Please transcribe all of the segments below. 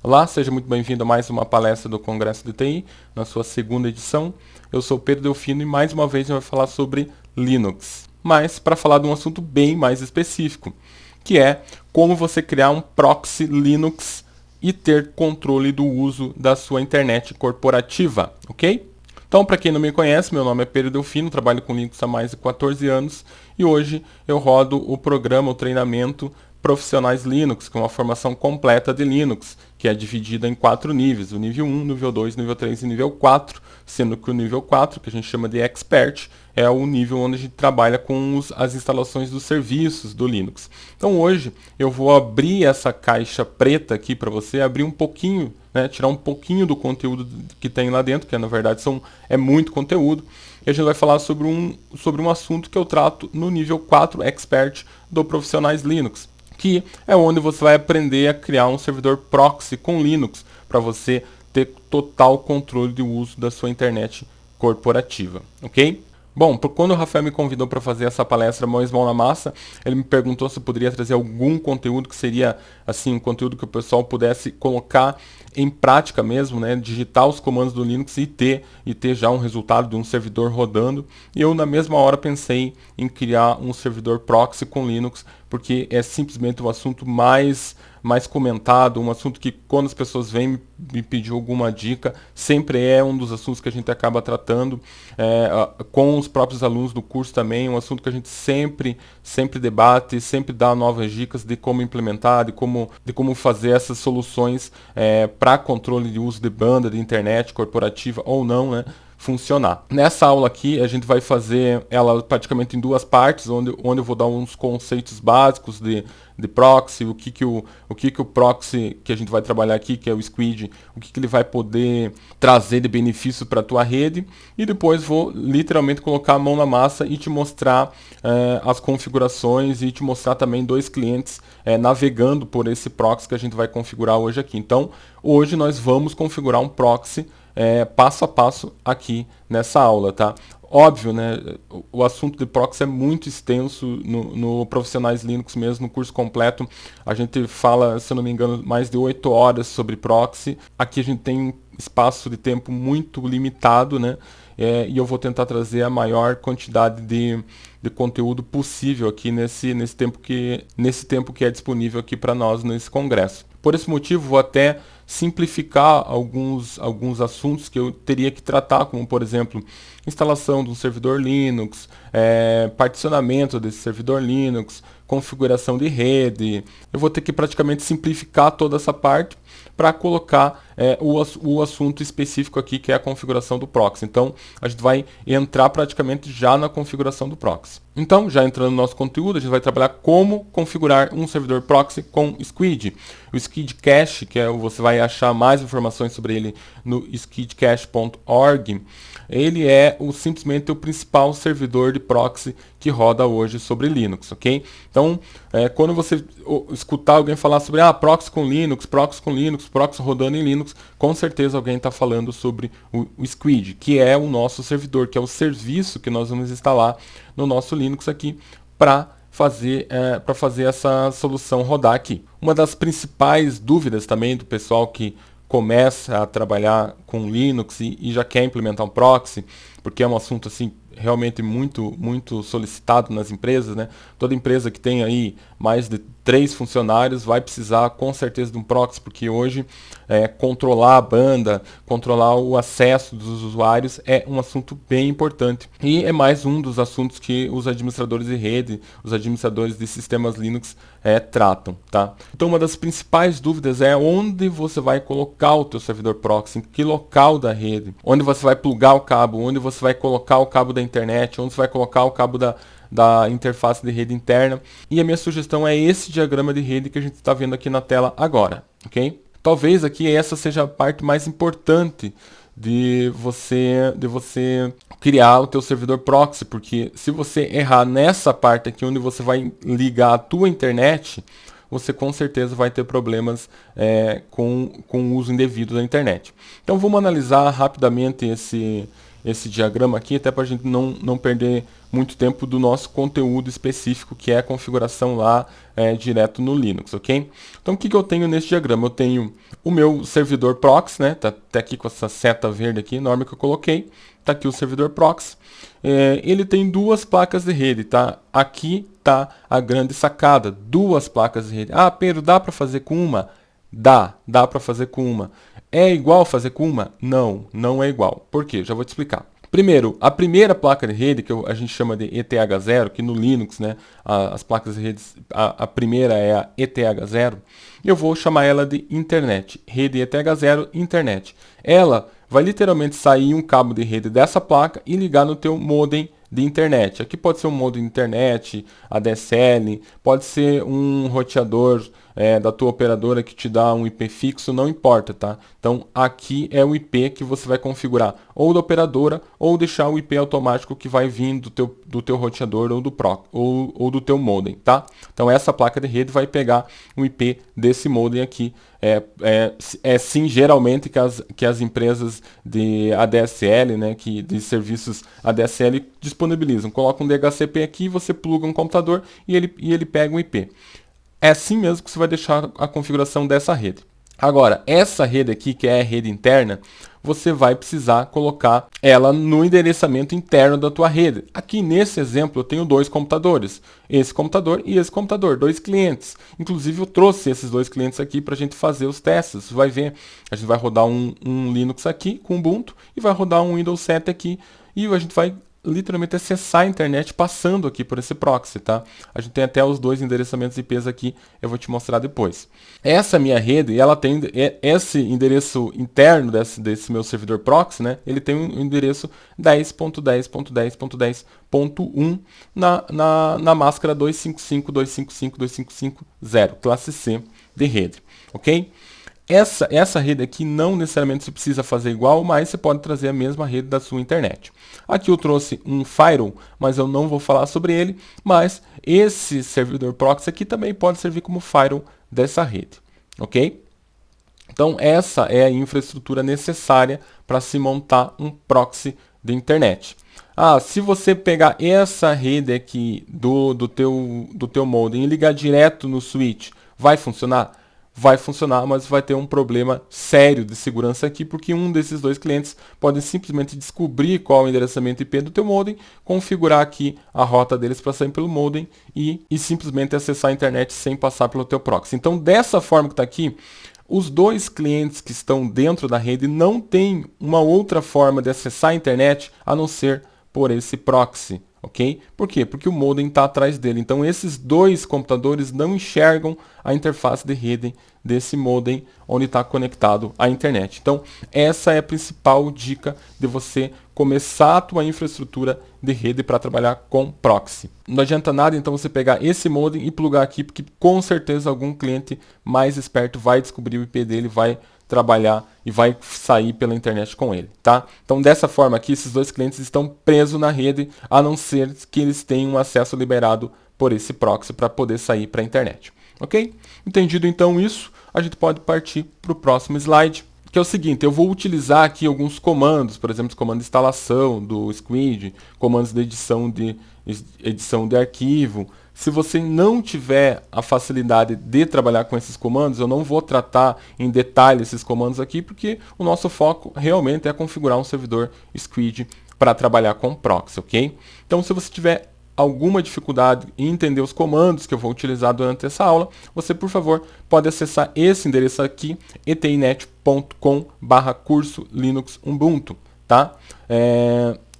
Olá, seja muito bem-vindo a mais uma palestra do Congresso de TI, na sua segunda edição. Eu sou Pedro Delfino e mais uma vez eu vou falar sobre Linux, mas para falar de um assunto bem mais específico, que é como você criar um proxy Linux e ter controle do uso da sua internet corporativa, ok? Então, para quem não me conhece, meu nome é Pedro Delfino, trabalho com Linux há mais de 14 anos e hoje eu rodo o programa, o treinamento Profissionais Linux, que é uma formação completa de Linux, que é dividida em 4 níveis, o nível 1, nível 2, nível 3 e nível 4, sendo que o nível 4, que a gente chama de Expert, é o nível onde a gente trabalha com as instalações dos serviços do Linux. Então hoje eu vou abrir essa caixa preta aqui para você, abrir um pouquinho, né, tirar um pouquinho do conteúdo que tem lá dentro, que na verdade é muito conteúdo, e a gente vai falar sobre um assunto que eu trato no nível 4 Expert do Profissionais Linux, que é onde você vai aprender a criar um servidor proxy com Linux para você ter total controle do uso da sua internet corporativa, ok? Bom, quando o Rafael me convidou para fazer essa palestra Mãos Mão na Massa, ele me perguntou se eu poderia trazer algum conteúdo que seria assim um conteúdo que o pessoal pudesse colocar em prática mesmo, né, digitar os comandos do Linux e ter já um resultado de um servidor rodando. E eu na mesma hora pensei em criar um servidor proxy com Linux, porque é simplesmente o assunto mais comentado, um assunto que quando as pessoas vêm me pedir alguma dica, sempre é um dos assuntos que a gente acaba tratando, com os próprios alunos do curso também, um assunto que a gente sempre debate, sempre dá novas dicas de como implementar, de como fazer essas soluções para controle de uso de banda, de internet corporativa ou não, né, funcionar. Nessa aula aqui a gente vai fazer ela praticamente em duas partes, onde eu vou dar uns conceitos básicos de proxy, o que o proxy que a gente vai trabalhar aqui, que é o Squid, o que ele vai poder trazer de benefício para a tua rede, e depois vou literalmente colocar a mão na massa e te mostrar as configurações e te mostrar também dois clientes navegando por esse proxy que a gente vai configurar hoje aqui. Então, hoje nós vamos configurar um proxy passo a passo aqui nessa aula, tá? Óbvio, né? O assunto de proxy é muito extenso no Profissionais Linux mesmo, no curso completo. A gente fala, se eu não me engano, mais de 8 horas sobre proxy. Aqui a gente tem um espaço de tempo muito limitado, né? E eu vou tentar trazer a maior quantidade de conteúdo possível aqui nesse tempo que é disponível aqui para nós nesse congresso. Por esse motivo, vou até simplificar alguns assuntos que eu teria que tratar, como por exemplo, instalação de um servidor Linux, particionamento desse servidor Linux, configuração de rede. Eu vou ter que praticamente simplificar toda essa parte para colocar o assunto específico aqui, que é a configuração do proxy. Então, a gente vai entrar praticamente já na configuração do proxy. Então, já entrando no nosso conteúdo, a gente vai trabalhar como configurar um servidor proxy com Squid. O Squid Cache, você vai achar mais informações sobre ele no squidcache.org. Ele é simplesmente o principal servidor de proxy que roda hoje sobre Linux, ok? Então, quando você escutar alguém falar sobre proxy com Linux, proxy rodando em Linux, com certeza alguém está falando sobre o Squid, que é o nosso servidor, que é o serviço que nós vamos instalar no nosso Linux aqui para fazer essa solução rodar aqui. Uma das principais dúvidas também do pessoal que começa a trabalhar com Linux e já quer implementar um proxy, porque é um assunto assim realmente muito solicitado nas empresas, né? Toda empresa que tem aí mais de 3 funcionários vai precisar com certeza de um proxy, porque hoje controlar a banda, controlar o acesso dos usuários é um assunto bem importante. E é mais um dos assuntos que os administradores de rede, os administradores de sistemas Linux tratam, tá? Então uma das principais dúvidas é onde você vai colocar o teu servidor proxy, em que local da rede, onde você vai plugar o cabo, onde você vai colocar o cabo da internet, onde você vai colocar o cabo da interface de rede interna. E a minha sugestão é esse diagrama de rede que a gente está vendo aqui na tela agora, ok? Talvez aqui essa seja a parte mais importante de você criar o teu servidor proxy, porque se você errar nessa parte aqui onde você vai ligar a tua internet, você com certeza vai ter problemas com o uso indevido da internet. Então vamos analisar rapidamente esse diagrama aqui, até para a gente não perder muito tempo do nosso conteúdo específico, que é a configuração lá direto no Linux, ok? Então, o que eu tenho nesse diagrama? Eu tenho o meu servidor proxy, né? Tá até aqui com essa seta verde aqui, enorme que eu coloquei. Tá aqui o servidor proxy. Ele tem duas placas de rede, tá? Aqui tá a grande sacada, duas placas de rede. Ah, Pedro, dá para fazer com uma? Dá para fazer com uma. É igual fazer com uma? Não, não é igual. Por quê? Já vou te explicar. Primeiro, a primeira placa de rede, que a gente chama de ETH0, que no Linux, né, as placas de rede, a primeira é a ETH0, eu vou chamar ela de internet, rede ETH0 internet. Ela vai literalmente sair um cabo de rede dessa placa e ligar no teu modem de internet. Aqui pode ser um modem de internet, ADSL, pode ser um roteador da tua operadora que te dá um IP fixo, não importa, tá? Então aqui é o IP que você vai configurar ou da operadora ou deixar o IP automático que vai vir do teu roteador ou do teu modem, tá? Então essa placa de rede vai pegar o IP desse modem aqui. Sim, geralmente que as empresas de ADSL, né, de serviços ADSL disponibilizam. Coloca um DHCP aqui, você pluga um computador e ele pega um IP. É assim mesmo que você vai deixar a configuração dessa rede. Agora, essa rede aqui, que é a rede interna, você vai precisar colocar ela no endereçamento interno da tua rede. Aqui nesse exemplo eu tenho dois computadores, esse computador e esse computador, dois clientes. Inclusive eu trouxe esses dois clientes aqui para a gente fazer os testes. Você vai ver, a gente vai rodar um Linux aqui com Ubuntu e vai rodar um Windows 7 aqui e a gente vai literalmente acessar a internet passando aqui por esse proxy, tá? A gente tem até os dois endereçamentos IPs aqui, eu vou te mostrar depois. Essa minha rede, ela tem esse endereço interno desse meu servidor proxy, né? Ele tem um endereço 10.10.10.10.1 na máscara 255.255.255.0, classe C de rede, ok? Essa rede aqui não necessariamente você precisa fazer igual, mas você pode trazer a mesma rede da sua internet. Aqui eu trouxe um firewall, mas eu não vou falar sobre ele, mas esse servidor proxy aqui também pode servir como firewall dessa rede, ok? Então essa é a infraestrutura necessária para se montar um proxy de internet. Se você pegar essa rede aqui do teu modem e ligar direto no switch, vai funcionar? Vai funcionar, mas vai ter um problema sério de segurança aqui, porque um desses dois clientes pode simplesmente descobrir qual é o endereçamento IP do teu modem, configurar aqui a rota deles para sair pelo modem e simplesmente acessar a internet sem passar pelo teu proxy. Então, dessa forma que está aqui, os dois clientes que estão dentro da rede não têm uma outra forma de acessar a internet a não ser por esse proxy. Ok? Por quê? Porque o modem está atrás dele. Então esses dois computadores não enxergam a interface de rede desse modem onde está conectado à internet. Então essa é a principal dica de você começar a tua infraestrutura de rede para trabalhar com proxy. Não adianta nada então você pegar esse modem e plugar aqui, porque com certeza algum cliente mais esperto vai descobrir o IP dele, vai trabalhar e vai sair pela internet com ele, tá? Então dessa forma aqui, esses dois clientes estão presos na rede, a não ser que eles tenham acesso liberado por esse proxy para poder sair para a internet, ok? Entendido então isso, a gente pode partir para o próximo slide, que é o seguinte: eu vou utilizar aqui alguns comandos, por exemplo, comando de instalação do Squid, comandos de edição de arquivo. Se você não tiver a facilidade de trabalhar com esses comandos, eu não vou tratar em detalhe esses comandos aqui, porque o nosso foco realmente é configurar um servidor Squid para trabalhar com proxy, ok? Então, se você tiver alguma dificuldade em entender os comandos que eu vou utilizar durante essa aula, você, por favor, pode acessar esse endereço aqui, etinet.com/curso Linux Ubuntu, tá?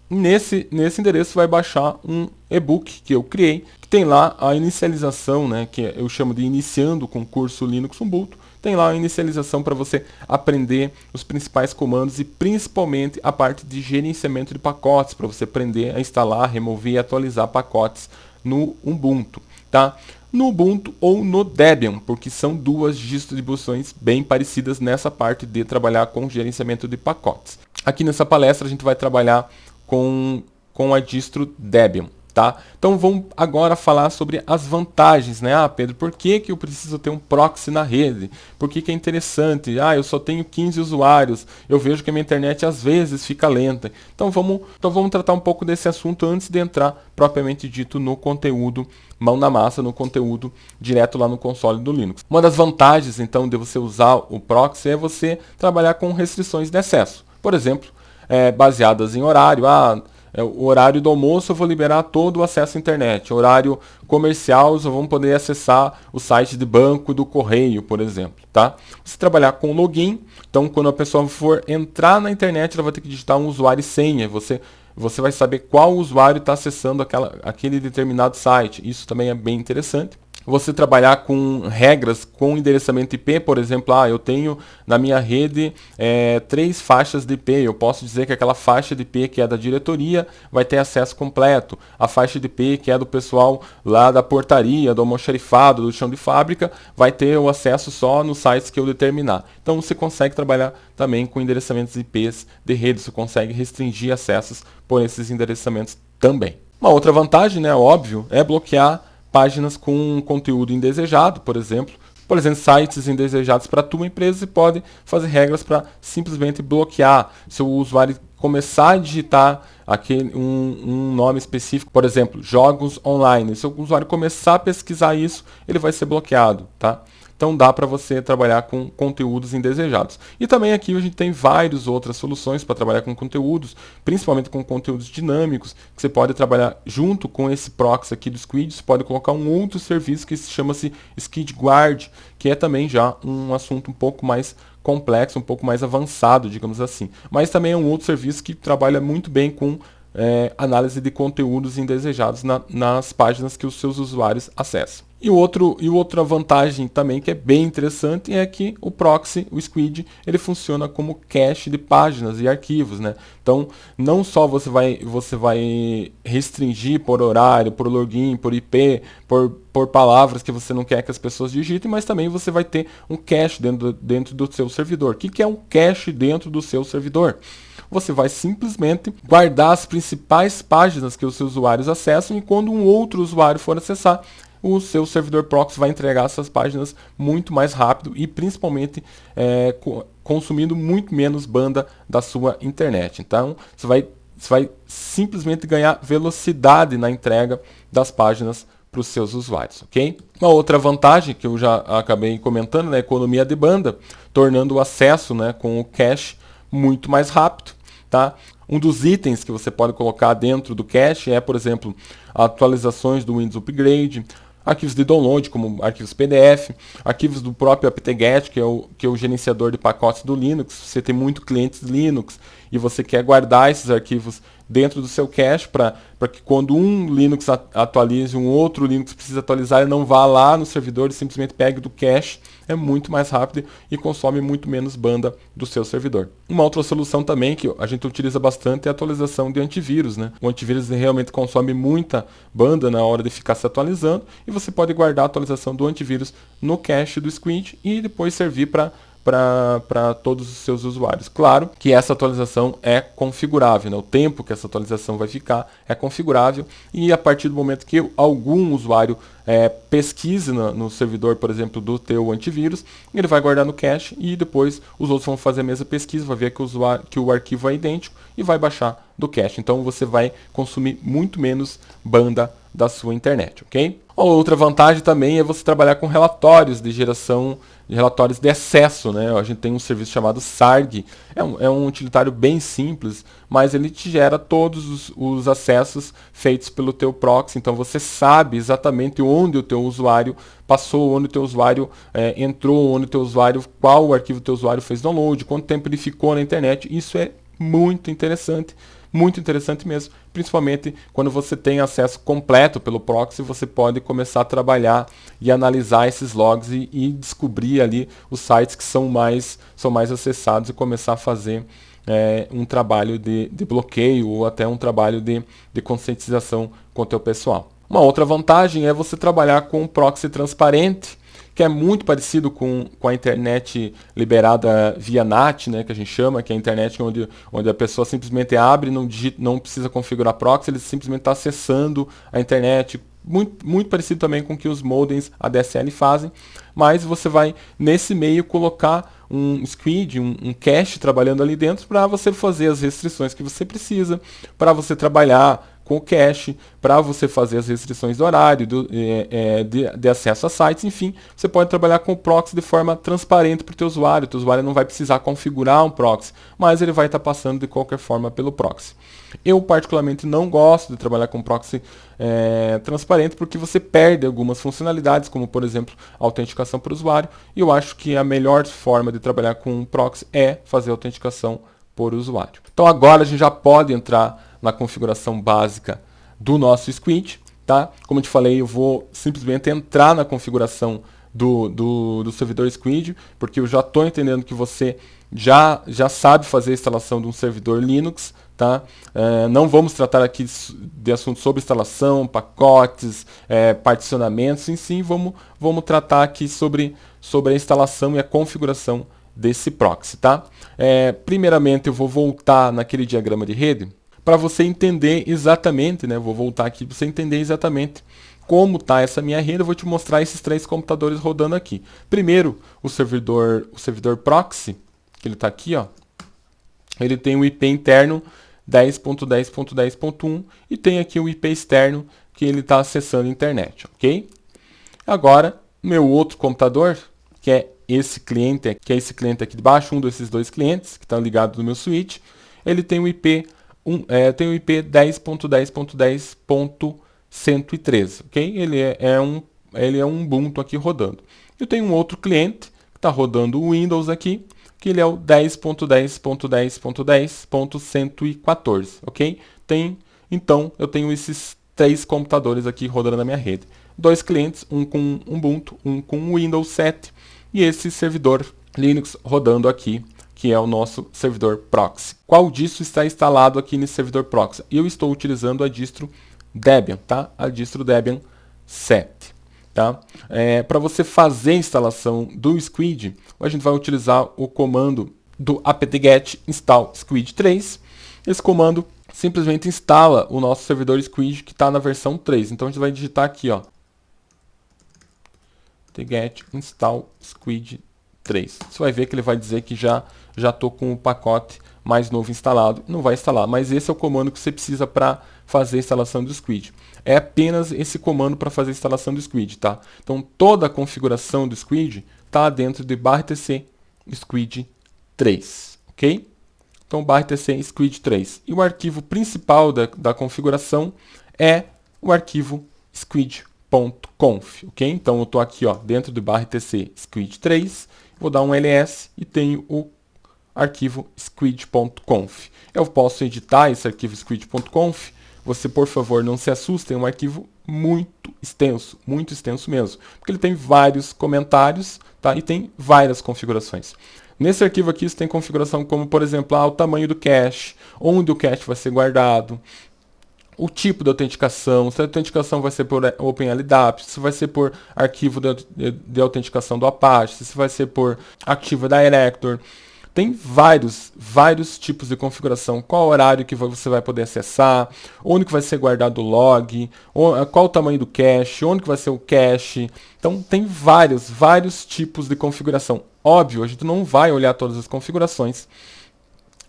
Nesse endereço vai baixar um e-book que eu criei, que tem lá a inicialização, né, que eu chamo de Iniciando com Curso Linux Ubuntu. Tem lá a inicialização para você aprender os principais comandos e principalmente a parte de gerenciamento de pacotes, para você aprender a instalar, remover e atualizar pacotes no Ubuntu, tá? No Ubuntu ou no Debian, porque são duas distribuições bem parecidas nessa parte de trabalhar com gerenciamento de pacotes. Aqui nessa palestra a gente vai trabalhar com a distro Debian, tá? Então vamos agora falar sobre as vantagens, né? Ah, Pedro, por que eu preciso ter um proxy na rede? Por que é interessante? Ah, eu só tenho 15 usuários, eu vejo que a minha internet às vezes fica lenta. Então vamos tratar um pouco desse assunto antes de entrar propriamente dito no conteúdo mão na massa, no conteúdo direto lá no console do Linux. Uma das vantagens, então, de você usar o proxy é você trabalhar com restrições de acesso. Por exemplo, baseadas em horário. O horário do almoço eu vou liberar todo o acesso à internet. Horário comercial eu vou poder acessar o site de banco do correio, por exemplo. Tá? Você trabalhar com login, então quando a pessoa for entrar na internet, ela vai ter que digitar um usuário e senha. Você vai saber qual usuário está acessando aquele determinado site. Isso também é bem interessante. Você trabalhar com regras com endereçamento IP, por exemplo, eu tenho na minha rede 3 faixas de IP, eu posso dizer que aquela faixa de IP que é da diretoria vai ter acesso completo, a faixa de IP que é do pessoal lá da portaria, do almoxarifado, do chão de fábrica, vai ter o acesso só nos sites que eu determinar. Então você consegue trabalhar também com endereçamentos IPs de rede, você consegue restringir acessos por esses endereçamentos também. Uma outra vantagem, né, óbvio, é bloquear páginas com conteúdo indesejado, por exemplo, sites indesejados para a tua empresa, você pode fazer regras para simplesmente bloquear. Se o usuário começar a digitar um nome específico, por exemplo, jogos online, se o usuário começar a pesquisar isso, ele vai ser bloqueado, tá? Então dá para você trabalhar com conteúdos indesejados. E também aqui a gente tem várias outras soluções para trabalhar com conteúdos, principalmente com conteúdos dinâmicos, que você pode trabalhar junto com esse proxy aqui do Squid. Você pode colocar um outro serviço que chama-se SquidGuard, que é também já um assunto um pouco mais complexo, um pouco mais avançado, digamos assim. Mas também é um outro serviço que trabalha muito bem com análise de conteúdos indesejados nas páginas que os seus usuários acessam. E outra vantagem também que é bem interessante é que o proxy, o Squid, ele funciona como cache de páginas e arquivos, né? Então, não só você vai restringir por horário, por login, por IP, por palavras que você não quer que as pessoas digitem, mas também você vai ter um cache dentro do seu servidor. O que é um cache dentro do seu servidor? Você vai simplesmente guardar as principais páginas que os seus usuários acessam e quando um outro usuário for acessar, o seu servidor proxy vai entregar essas páginas muito mais rápido e principalmente consumindo muito menos banda da sua internet. Então, você vai simplesmente ganhar velocidade na entrega das páginas para os seus usuários, ok? Uma outra vantagem que eu já acabei comentando é a economia de banda, tornando o acesso, né, com o cache muito mais rápido. Tá? Um dos itens que você pode colocar dentro do cache é, por exemplo, atualizações do Windows Upgrade, arquivos de download, como arquivos PDF, arquivos do próprio apt-get, que é o gerenciador de pacotes do Linux. Você tem muito clientes Linux e você quer guardar esses arquivos dentro do seu cache para que quando um Linux atualize, um outro Linux precisa atualizar, ele não vá lá no servidor e simplesmente pegue do cache. É muito mais rápido e consome muito menos banda do seu servidor. Uma outra solução também que a gente utiliza bastante é a atualização de antivírus, né? O antivírus realmente consome muita banda na hora de ficar se atualizando e você pode guardar a atualização do antivírus no cache do Squid e depois servir para todos os seus usuários. Claro que essa atualização é configurável, né? O tempo que essa atualização vai ficar é configurável e a partir do momento que algum usuário pesquise no servidor, por exemplo, do teu antivírus, ele vai guardar no cache e depois os outros vão fazer a mesma pesquisa, vai ver que o arquivo é idêntico e vai baixar do cache. Então você vai consumir muito menos banda da sua internet, ok? Outra vantagem também é você trabalhar com relatórios de geração, de relatórios de acesso, né? A gente tem um serviço chamado Sarg, é um utilitário bem simples, mas ele te gera todos os acessos feitos pelo teu proxy, então você sabe exatamente onde o teu usuário passou, onde o teu usuário entrou, onde o teu usuário, qual arquivo o teu usuário fez download, quanto tempo ele ficou na internet. Isso é muito interessante mesmo, principalmente quando você tem acesso completo pelo proxy, você pode começar a trabalhar e analisar esses logs e descobrir ali os sites que são mais acessados e começar a fazer um trabalho de bloqueio ou até um trabalho de conscientização com o teu pessoal. Uma outra vantagem é você trabalhar com um proxy transparente, que é muito parecido com a internet liberada via NAT, né, que a gente chama, que é a internet onde a pessoa simplesmente abre, não precisa configurar proxy, ele simplesmente está acessando a internet. Muito parecido também com o que os modems ADSL fazem, mas você vai nesse meio colocar um squid, um cache trabalhando ali dentro para você fazer as restrições que você precisa, para você trabalhar com o cache, para você fazer as restrições do horário, de acesso a sites, enfim, você pode trabalhar com o proxy de forma transparente para o teu usuário não vai precisar configurar um proxy, mas ele vai estar passando de qualquer forma pelo proxy. Eu particularmente não gosto de trabalhar com proxy transparente porque você perde algumas funcionalidades, como por exemplo, a autenticação para o usuário, e eu acho que a melhor forma de trabalhar com um proxy é fazer a autenticação por usuário. Então agora a gente já pode entrar na configuração básica do nosso squid, tá? Como eu te falei, eu vou simplesmente entrar na configuração do servidor squid, porque eu já estou entendendo que você já sabe fazer a instalação de um servidor Linux, tá? Não vamos tratar aqui de assuntos sobre instalação, pacotes, particionamentos, sim, vamos tratar aqui sobre a instalação e a configuração desse proxy, tá? Primeiramente eu vou voltar naquele diagrama de rede para você entender exatamente, né? Vou voltar aqui para você entender exatamente como está essa minha rede. Eu vou te mostrar esses 3 computadores rodando aqui. Primeiro, o servidor proxy, que ele está aqui, ó. Ele tem o IP interno 10.10.10.1 e tem aqui o IP externo que ele está acessando a internet, ok? Agora, meu outro computador, que é esse cliente aqui de baixo, um desses 2 clientes que estão ligados no meu switch, ele tem o IP 10.10.10.113, ok? Ele é um Ubuntu aqui rodando. Eu tenho um outro cliente que está rodando o Windows aqui, que ele é o 10.10.10.10.114, ok? Então, eu tenho esses 3 computadores aqui rodando na minha rede. 2 clientes, um com Ubuntu, um com Windows 7, e esse servidor Linux rodando aqui, que é o nosso servidor proxy. Qual disso está instalado aqui nesse servidor proxy? Eu estou utilizando a distro Debian, tá? A distro Debian 7. Tá? Para você fazer a instalação do squid, a gente vai utilizar o comando do apt-get install squid 3. Esse comando simplesmente instala o nosso servidor squid que está na versão 3. Então a gente vai digitar aqui, ó, apt-get install squid 3. Você vai ver que ele vai dizer que já estou com o pacote mais novo instalado. Não vai instalar, mas esse é o comando que você precisa para fazer a instalação do squid. É apenas esse comando para fazer a instalação do squid, tá? Então toda a configuração do squid está dentro de /tc squid 3, ok? Então /tc squid 3. E o arquivo principal da configuração é o arquivo squid.conf, ok? Então eu estou aqui, ó, dentro do /tc squid 3, vou dar um ls e tenho o arquivo squid.conf. Eu posso editar esse arquivo squid.conf. Você, por favor, não se assuste, é um arquivo muito extenso mesmo, porque ele tem vários comentários, tá? E tem várias configurações. Nesse arquivo aqui você tem configuração como, por exemplo, o tamanho do cache, onde o cache vai ser guardado, o tipo de autenticação, se a autenticação vai ser por OpenLDAP, se vai ser por arquivo de autenticação do Apache, se vai ser por Active Directory. Tem vários tipos de configuração, qual horário que você vai poder acessar, onde que vai ser guardado o log, qual o tamanho do cache, onde que vai ser o cache. Então tem vários tipos de configuração. Óbvio, a gente não vai olhar todas as configurações,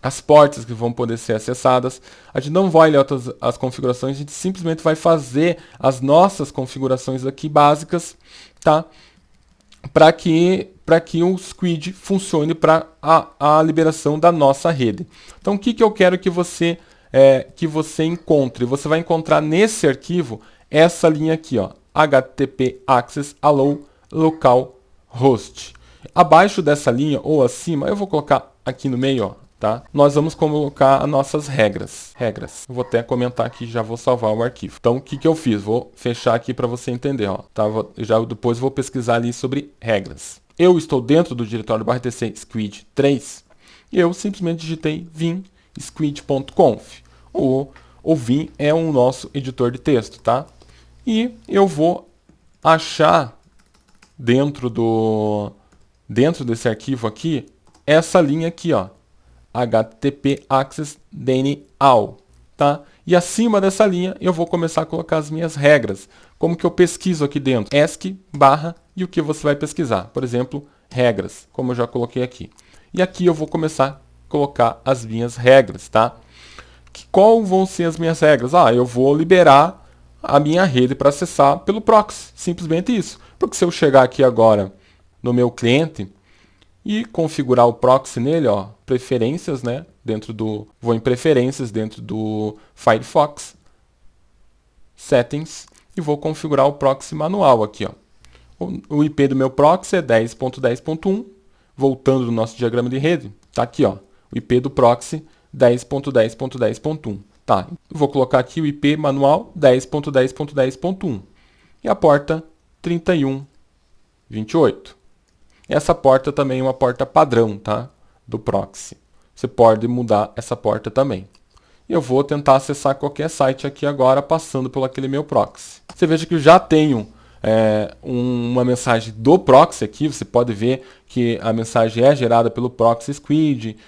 as portas que vão poder ser acessadas, a gente não vai olhar todas as configurações, a gente simplesmente vai fazer as nossas configurações aqui básicas, tá? Para que o squid funcione para a liberação da nossa rede. Então o que eu quero que você encontre? Você vai encontrar nesse arquivo essa linha aqui, ó, http access allow localhost. Abaixo dessa linha ou acima, eu vou colocar aqui no meio, ó, tá? Nós vamos colocar as nossas regras. Eu vou até comentar aqui, já vou salvar o arquivo. Então, o que eu fiz? Vou fechar aqui para você entender, ó. Tá? Depois vou pesquisar ali sobre regras. Eu estou dentro do diretório /tc squid 3 e eu simplesmente digitei vim squid.conf. O vim é o nosso editor de texto, tá? E eu vou achar dentro desse arquivo aqui, essa linha aqui, ó, HTTP Access DNI ALL, tá? E acima dessa linha eu vou começar a colocar as minhas regras. Como que eu pesquiso aqui dentro? ESC barra e o que você vai pesquisar. Por exemplo, regras, como eu já coloquei aqui. E aqui eu vou começar a colocar as minhas regras, tá? Qual vão ser as minhas regras? Eu vou liberar a minha rede para acessar pelo proxy. Simplesmente isso. Porque se eu chegar aqui agora no meu cliente e configurar o proxy nele, ó, preferências, né? Vou em preferências dentro do Firefox, settings, e vou configurar o proxy manual aqui, ó. O IP do meu proxy é 10.10.1. Voltando no nosso diagrama de rede, tá aqui, ó, o IP do proxy 10.10.10.1. Tá, vou colocar aqui o IP manual 10.10.10.1 e a porta 3128. Essa porta também é uma porta padrão, tá, do proxy. Você pode mudar essa porta também. Eu vou tentar acessar qualquer site aqui agora passando por aquele meu proxy. Você veja que eu já tenho uma mensagem do proxy aqui. Você pode ver que a mensagem é gerada pelo proxy squid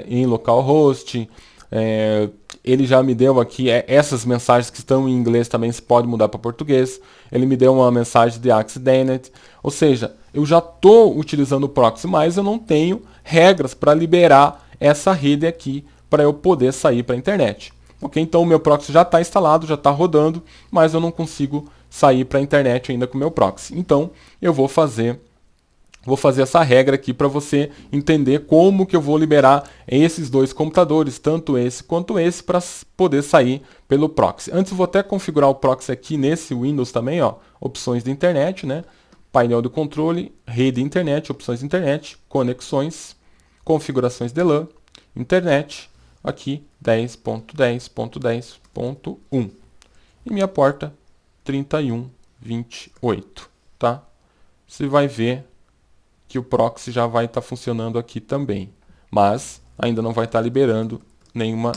em localhost. Ele já me deu aqui essas mensagens que estão em inglês também se pode mudar para português. Ele me deu uma mensagem de accident, ou seja, eu já estou utilizando o proxy, mas eu não tenho regras para liberar essa rede aqui para eu poder sair para a internet. Ok? Então o meu proxy já está instalado, já está rodando, mas eu não consigo sair para a internet ainda com o meu proxy. Então eu vou fazer essa regra aqui para você entender como que eu vou liberar esses dois computadores, tanto esse quanto esse, para poder sair pelo proxy. Antes eu vou até configurar o proxy aqui nesse Windows também, ó, opções de internet, né? Painel de controle, rede internet, opções de internet, conexões, configurações de LAN, internet, aqui 10.10.10.1 e minha porta 3128, tá? Você vai ver que o proxy já vai estar funcionando aqui também, mas ainda não vai estar liberando nenhuma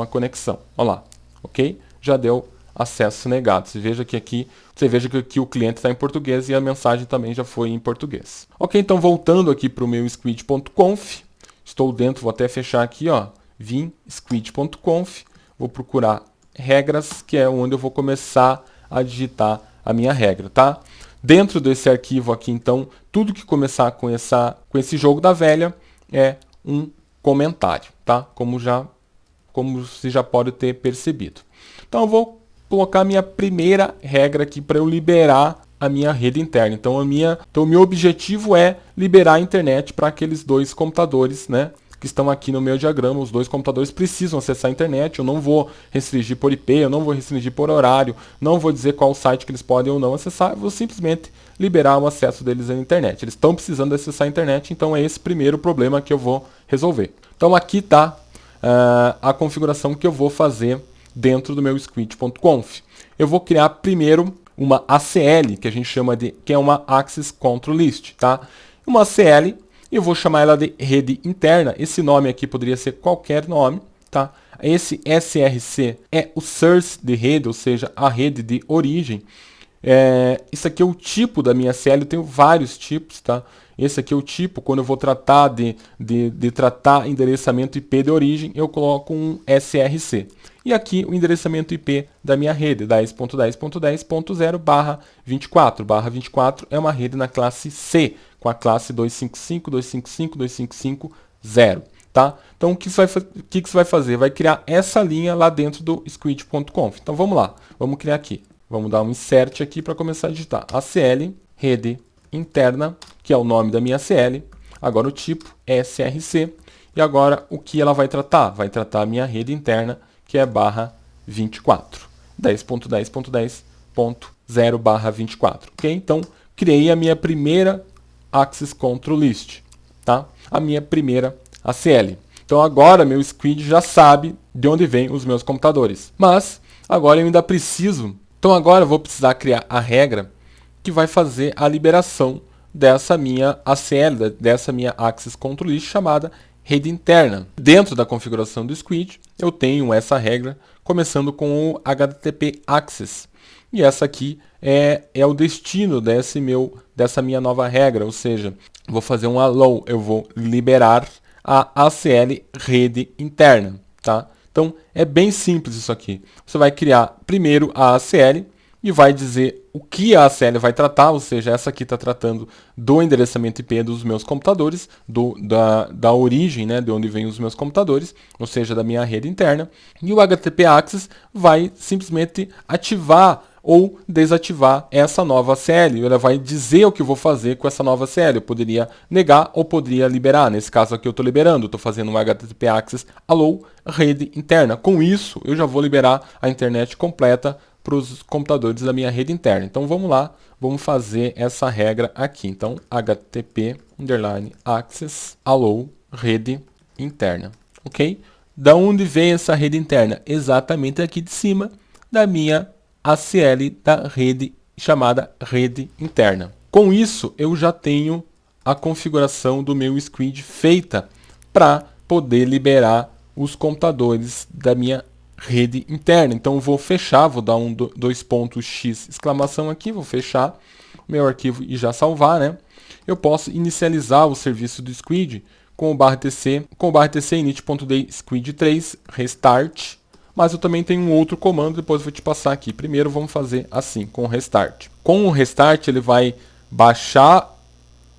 conexão. Olha lá, ok? Já deu acesso negado. Você veja que aqui o cliente está em português e a mensagem também já foi em português. Ok, então voltando aqui para o meu squid.conf, estou dentro, vou até fechar aqui, ó, vim squid.conf, vou procurar regras, que é onde eu vou começar a digitar a minha regra, tá? Dentro desse arquivo aqui, então, tudo que começar com esse jogo da velha é um comentário, tá? Como você já pode ter percebido. Então eu vou colocar a minha primeira regra aqui para eu liberar a minha rede interna. Então o meu objetivo é liberar a internet para aqueles dois computadores, né, que estão aqui no meu diagrama. Os dois computadores precisam acessar a internet. Eu não vou restringir por IP, eu não vou restringir por horário, não vou dizer qual site que eles podem ou não acessar, eu vou simplesmente liberar o acesso deles à internet. Eles estão precisando acessar a internet, então é esse primeiro problema que eu vou resolver. Então aqui está a configuração que eu vou fazer dentro do meu squid.conf. Eu vou criar primeiro uma ACL, que a gente chama que é uma Access Control List, tá? Uma ACL, eu vou chamar ela de rede interna. Esse nome aqui poderia ser qualquer nome, tá? Esse SRC é o source de rede, ou seja, a rede de origem. Isso aqui é o tipo da minha ACL, eu tenho vários tipos, tá? Esse aqui é o tipo, quando eu vou tratar de tratar endereçamento IP de origem, eu coloco um SRC. E aqui o endereçamento IP da minha rede, 10.10.10.0/24. /24 é uma rede na classe C, com a classe 255.255.255.0. Tá? Então o que você vai fazer? Vai criar essa linha lá dentro do squid.conf. Então vamos lá, vamos criar aqui. Vamos dar um insert aqui para começar a digitar. ACL, rede interna, que é o nome da minha ACL. Agora o tipo SRC. E agora o que ela vai tratar? Vai tratar a minha rede interna, que é /24. 10.10.10.0/24. Ok? Então criei a minha primeira Access Control List. Tá? A minha primeira ACL. Então agora meu squid já sabe de onde vêm os meus computadores. Mas agora eu ainda preciso. Então agora eu vou precisar criar a regra que vai fazer a liberação dessa minha ACL, dessa minha Access Control List chamada rede interna. Dentro da configuração do squid, eu tenho essa regra começando com o HTTP Access, e essa aqui é o destino dessa minha nova regra, ou seja, vou fazer um allow, eu vou liberar a ACL rede interna, tá? Então, é bem simples isso aqui. Você vai criar primeiro a ACL e vai dizer o que a ACL vai tratar, ou seja, essa aqui está tratando do endereçamento IP dos meus computadores, da origem, né, de onde vêm os meus computadores, ou seja, da minha rede interna. E o HTTP Access vai simplesmente ativar ou desativar essa nova ACL. Ela vai dizer o que eu vou fazer com essa nova ACL. Eu poderia negar ou poderia liberar. Nesse caso aqui eu estou liberando, estou fazendo um HTTP Access Allow rede interna. Com isso, eu já vou liberar a internet completa para os computadores da minha rede interna. Então vamos lá, vamos fazer essa regra aqui. Então HTTP Access Allow rede interna. Ok? Da onde vem essa rede interna? Exatamente aqui de cima da minha ACL da rede chamada rede interna. Com isso, eu já tenho a configuração do meu squid feita para poder liberar os computadores da minha rede interna. Então, eu vou fechar, vou dar um 2.x exclamação aqui, vou fechar o meu arquivo e já salvar, né? Eu posso inicializar o serviço do squid com o /tc init.day squid3 restart. Mas eu também tenho um outro comando, depois eu vou te passar aqui. Primeiro vamos fazer assim, com o restart. Com o restart ele vai baixar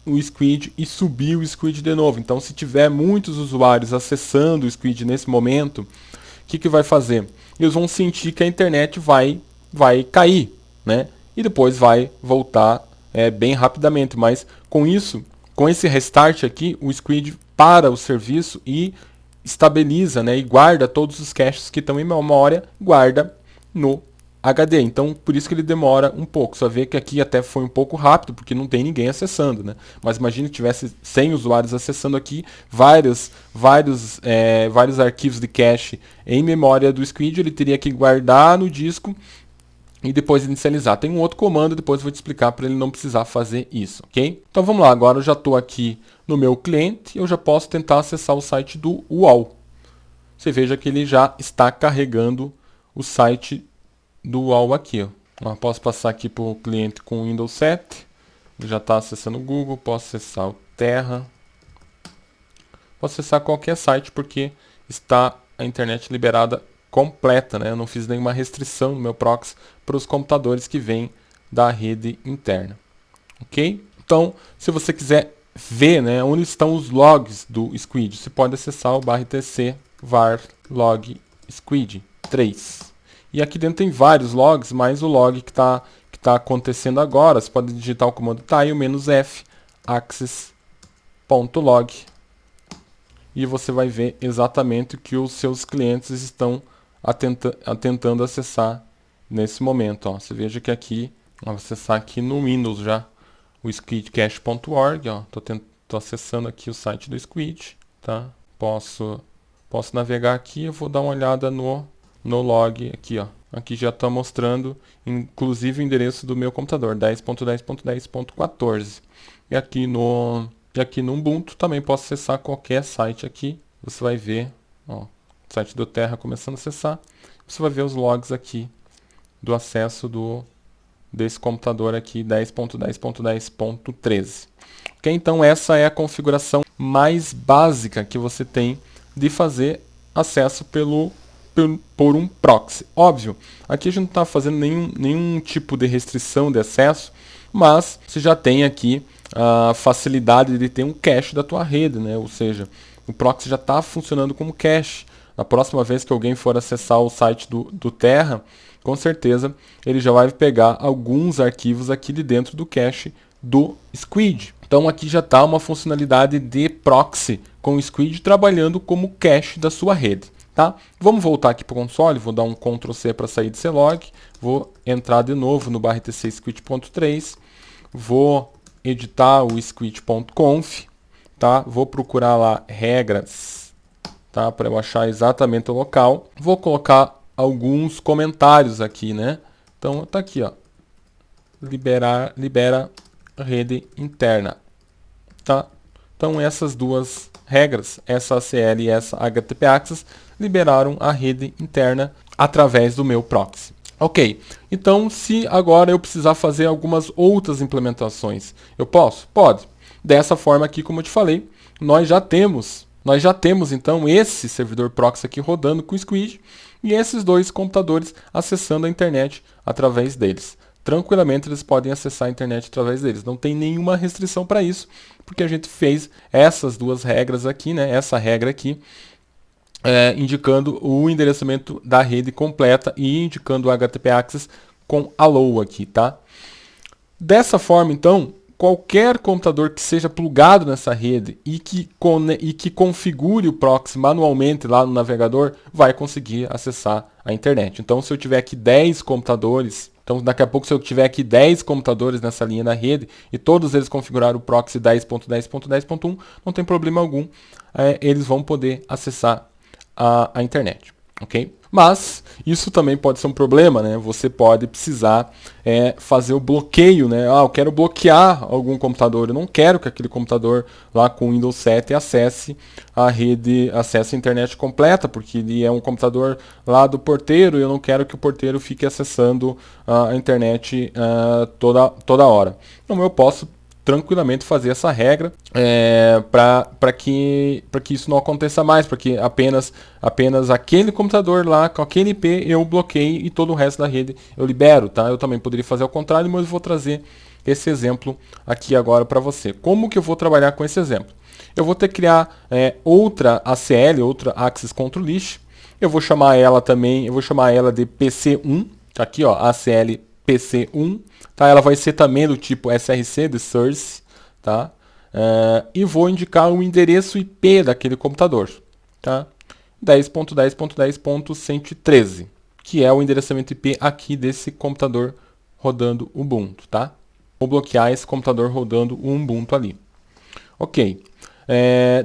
o squid e subir o squid de novo. Então se tiver muitos usuários acessando o squid nesse momento, o que vai fazer? Eles vão sentir que a internet vai cair, né? E depois vai voltar bem rapidamente. Mas com isso, com esse restart aqui, o squid para o serviço e estabiliza, né, e guarda todos os caches que estão em memória, guarda no HD. Então, por isso que ele demora um pouco. Só vê que aqui até foi um pouco rápido, porque não tem ninguém acessando, né? Mas imagine que tivesse 100 usuários acessando aqui, vários arquivos de cache em memória do squid, ele teria que guardar no disco e depois inicializar. Tem um outro comando, depois eu vou te explicar para ele não precisar fazer isso, ok? Então vamos lá, agora eu já estou aqui no meu cliente, eu já posso tentar acessar o site do UOL. Você veja que ele já está carregando o site do UOL aqui. Eu posso passar aqui para o cliente com Windows 7, ele já está acessando o Google, posso acessar o Terra, posso acessar qualquer site porque está a internet liberada completa, né? Eu não fiz nenhuma restrição no meu proxy para os computadores que vêm da rede interna, ok? Então, se você quiser ver, né, onde estão os logs do squid, você pode acessar o /tc var log squid 3. E aqui dentro tem vários logs, mas o log que tá acontecendo agora, você pode digitar o comando -f access.log e você vai ver exatamente o que os seus clientes estão tentando acessar nesse momento. Ó. Você veja que aqui, vou acessar aqui no Windows já, o squidcache.org. Estou acessando aqui o site do Squid. Tá? Posso navegar aqui, eu vou dar uma olhada no log aqui. Ó. Aqui já está mostrando, inclusive, o endereço do meu computador, 10.10.10.14. E aqui no Ubuntu também posso acessar qualquer site aqui. Você vai ver, ó, site do Terra começando a acessar. Você vai ver os logs aqui do acesso desse computador aqui, 10.10.10.13. Ok? Então essa é a configuração mais básica que você tem de fazer acesso por um proxy. Óbvio, aqui a gente não está fazendo nenhum tipo de restrição de acesso, mas você já tem aqui a facilidade de ter um cache da tua rede, né? Ou seja, o proxy já está funcionando como cache. Na próxima vez que alguém for acessar o site do Terra, com certeza ele já vai pegar alguns arquivos aqui de dentro do cache do Squid. Então aqui já está uma funcionalidade de proxy com o Squid trabalhando como cache da sua rede. Tá? Vamos voltar aqui para o console, vou dar um Ctrl C para sair desse log, vou entrar de novo no /tc squid.3, vou editar o squid.conf, tá? Vou procurar lá regras, tá? Para eu achar exatamente o local. Vou colocar alguns comentários aqui, né? Então tá aqui, ó. Libera rede interna, tá? Então essas duas regras, essa ACL e essa HTTP Access, liberaram a rede interna através do meu proxy. Ok, então se agora eu precisar fazer algumas outras implementações, eu posso? Pode. Dessa forma aqui, como eu te falei, nós já temos então esse servidor proxy aqui rodando com o Squid e esses dois computadores acessando a internet através deles. Tranquilamente eles podem acessar a internet através deles. Não tem nenhuma restrição para isso, porque a gente fez essas duas regras aqui, né? Essa regra aqui, indicando o endereçamento da rede completa e indicando o HTTP Access com allow aqui, tá? Dessa forma, então, qualquer computador que seja plugado nessa rede e que configure o proxy manualmente lá no navegador vai conseguir acessar a internet. Então, se eu tiver aqui 10 computadores, então daqui a pouco se eu tiver aqui 10 computadores nessa linha da rede e todos eles configuraram o proxy 10.10.10.1, não tem problema algum, eles vão poder acessar a internet, ok? Mas isso também pode ser um problema, né? Você pode precisar fazer o bloqueio, né? Eu quero bloquear algum computador, eu não quero que aquele computador lá com Windows 7 acesse a rede, acesse a internet completa, porque ele é um computador lá do porteiro e eu não quero que o porteiro fique acessando a internet toda hora. Então eu posso tranquilamente fazer essa regra para que isso não aconteça mais, porque apenas aquele computador lá com aquele IP eu bloqueio e todo o resto da rede eu libero, tá? Eu também poderia fazer ao contrário, mas eu vou trazer esse exemplo aqui agora para você. Como que eu vou trabalhar com esse exemplo? Eu vou ter que criar outra ACL, outra Access Control List. Eu vou chamar ela também, eu vou chamar ela de PC1, tá aqui ó, ACL PC1, tá? Ela vai ser também do tipo SRC, de source, tá? E vou indicar o endereço IP daquele computador, tá? 10.10.10.113, que é o endereçamento IP aqui desse computador rodando Ubuntu, tá? Vou bloquear esse computador rodando o Ubuntu ali. Ok.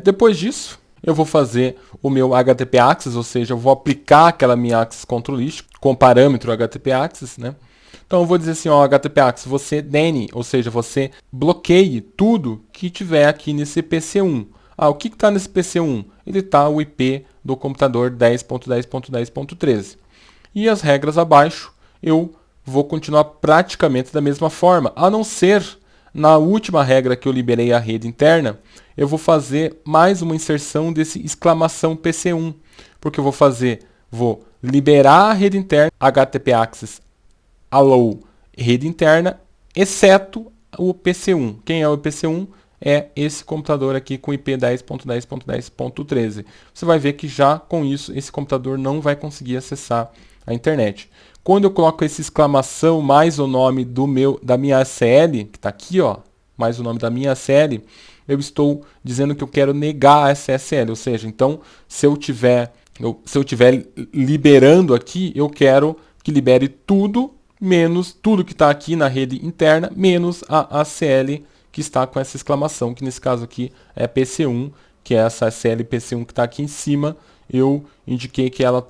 Depois disso, eu vou fazer o meu HTTP Access, ou seja, eu vou aplicar aquela minha Access Control List com parâmetro HTTP Access, né? Então eu vou dizer assim, ó, HTTP Access, você dene, ou seja, você bloqueie tudo que tiver aqui nesse PC1. O que está nesse PC1? Ele está o IP do computador 10.10.10.13. E as regras abaixo, eu vou continuar praticamente da mesma forma, a não ser na última regra que eu liberei a rede interna, eu vou fazer mais uma inserção desse exclamação PC1, porque eu vou liberar a rede interna, HTTP Access allow rede interna, exceto o PC1. Quem é o PC1? É esse computador aqui com IP 10.10.10.13. Você vai ver que já com isso esse computador não vai conseguir acessar a internet. Quando eu coloco esse exclamação mais o nome da minha ACL, que está aqui, ó, mais o nome da minha ACL, eu estou dizendo que eu quero negar essa ACL, ou seja, então se eu tiver liberando aqui, eu quero que libere tudo menos tudo que está aqui na rede interna, menos a ACL que está com essa exclamação, que nesse caso aqui é PC1, que é essa ACL PC1 que está aqui em cima. Eu indiquei que ela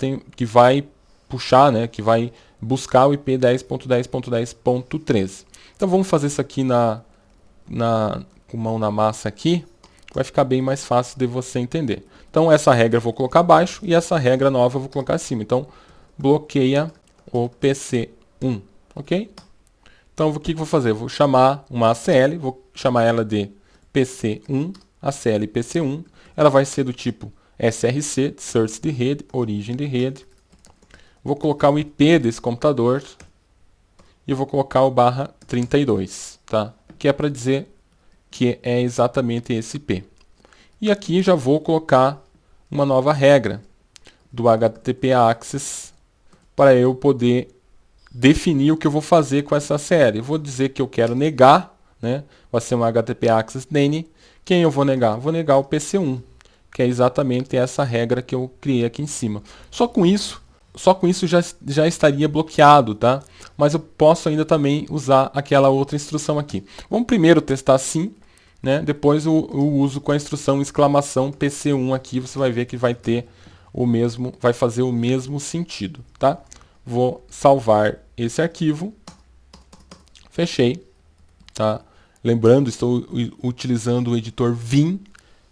vai puxar, né, que vai buscar o IP 10.10.10.13. Então vamos fazer isso aqui com mão na massa aqui, vai ficar bem mais fácil de você entender. Então essa regra eu vou colocar abaixo e essa regra nova eu vou colocar acima. Então bloqueia o PC1, ok? Então o que eu vou fazer? Eu vou chamar uma ACL, vou chamar ela de PC1, ACL PC1. Ela vai ser do tipo SRC, source de rede, origem de rede. Vou colocar o IP desse computador e vou colocar o /32, tá? Que é para dizer que é exatamente esse IP. E aqui já vou colocar uma nova regra do HTTP Access para eu poder definir o que eu vou fazer com essa série. Eu vou dizer que eu quero negar, né? Vai ser um HTTP Access Name. Quem eu vou negar? Vou negar o PC1, que é exatamente essa regra que eu criei aqui em cima. Só com isso já estaria bloqueado, tá? Mas eu posso ainda também usar aquela outra instrução aqui. Vamos primeiro testar assim, né? Depois eu uso com a instrução exclamação PC1 aqui, você vai ver que vai ter vai fazer o mesmo sentido, tá? Vou salvar esse arquivo, fechei, tá? Lembrando, estou utilizando o editor Vim,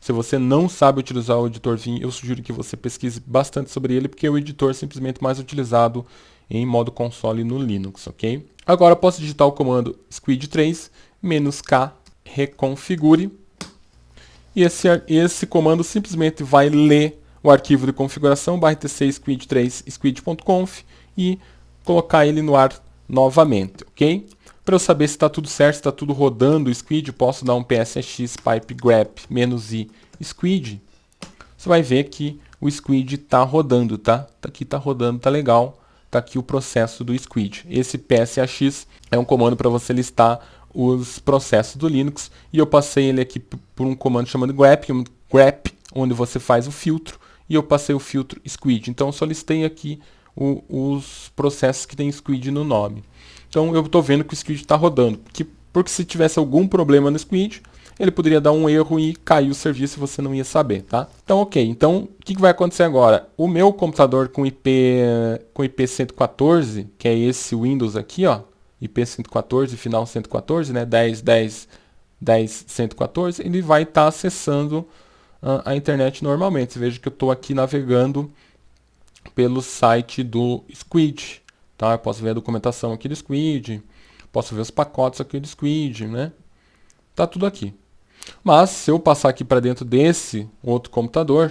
Se você não sabe utilizar o editor Vim, eu sugiro que você pesquise bastante sobre ele, porque é o editor simplesmente mais utilizado em modo console no Linux, ok? Agora eu posso digitar o comando squid3 "-k reconfigure", e esse comando simplesmente vai ler o arquivo de configuração /tc squid3 squid.conf e colocar ele no ar novamente, ok? Para eu saber se está tudo certo, se está tudo rodando o squid, posso dar um psx pipe grep -i squid. Você vai ver que o squid está rodando, tá? Aqui está rodando, tá legal. Está aqui o processo do squid. Esse psx é um comando para você listar os processos do Linux, e eu passei ele aqui por um comando chamado grep, onde você faz o filtro, e eu passei o filtro squid. Então eu só listei aqui os processos que tem squid no nome. Então eu estou vendo que o squid está rodando, porque se tivesse algum problema no squid, ele poderia dar um erro e cair o serviço e você não ia saber, tá? Então, ok. Então, o que vai acontecer agora? O meu computador com IP 114, que é esse Windows aqui, ó, IP 114, final 114, né, 10.10.10.114, ele vai estar acessando a internet normalmente. Você veja que eu estou aqui navegando pelo site do Squid, tá? Eu posso ver a documentação aqui do Squid, posso ver os pacotes aqui do Squid, né? Tá tudo aqui. Mas se eu passar aqui para dentro desse outro computador,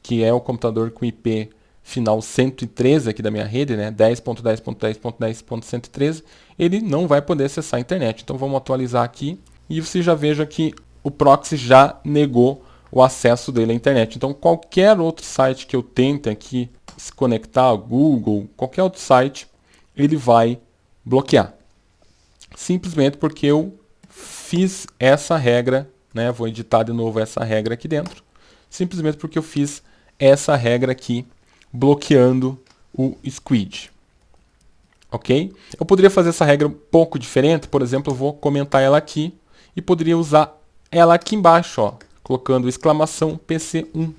que é o computador com IP final 113 aqui da minha rede, né, 10.10.10.10.113, ele não vai poder acessar a internet. Então vamos atualizar aqui e você já veja que o proxy já negou o acesso dele à internet. Então qualquer outro site que eu tente aqui se conectar, Google, qualquer outro site, ele vai bloquear. Simplesmente porque eu fiz essa regra, né? Vou editar de novo essa regra aqui dentro. Simplesmente porque eu fiz essa regra aqui, bloqueando o squid. Ok? Eu poderia fazer essa regra um pouco diferente. Por exemplo, eu vou comentar ela aqui e poderia usar ela aqui embaixo, ó, colocando exclamação PC1.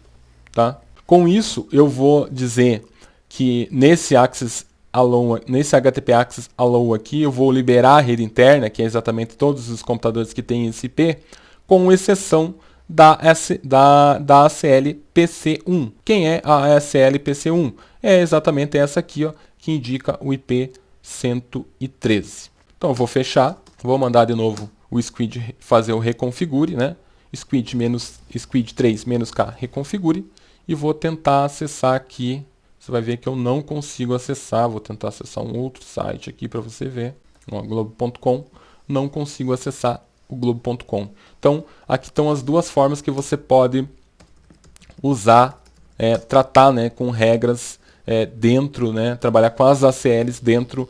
Tá? Com isso, eu vou dizer que nesse HTTP Access Allow aqui, eu vou liberar a rede interna, que é exatamente todos os computadores que têm esse IP, com exceção da ACL PC1. Quem é a ACL PC1? É exatamente essa aqui, ó, que indica o IP 113. Então eu vou fechar, vou mandar de novo o squid fazer o reconfigure, né? Squid3 -k reconfigure, e vou tentar acessar aqui. Você vai ver que eu não consigo acessar. Vou tentar acessar um outro site aqui para você ver. Globo.com. Não consigo acessar o Globo.com. Então, aqui estão as duas formas que você pode usar, tratar, né, com regras dentro, né, trabalhar com as ACLs dentro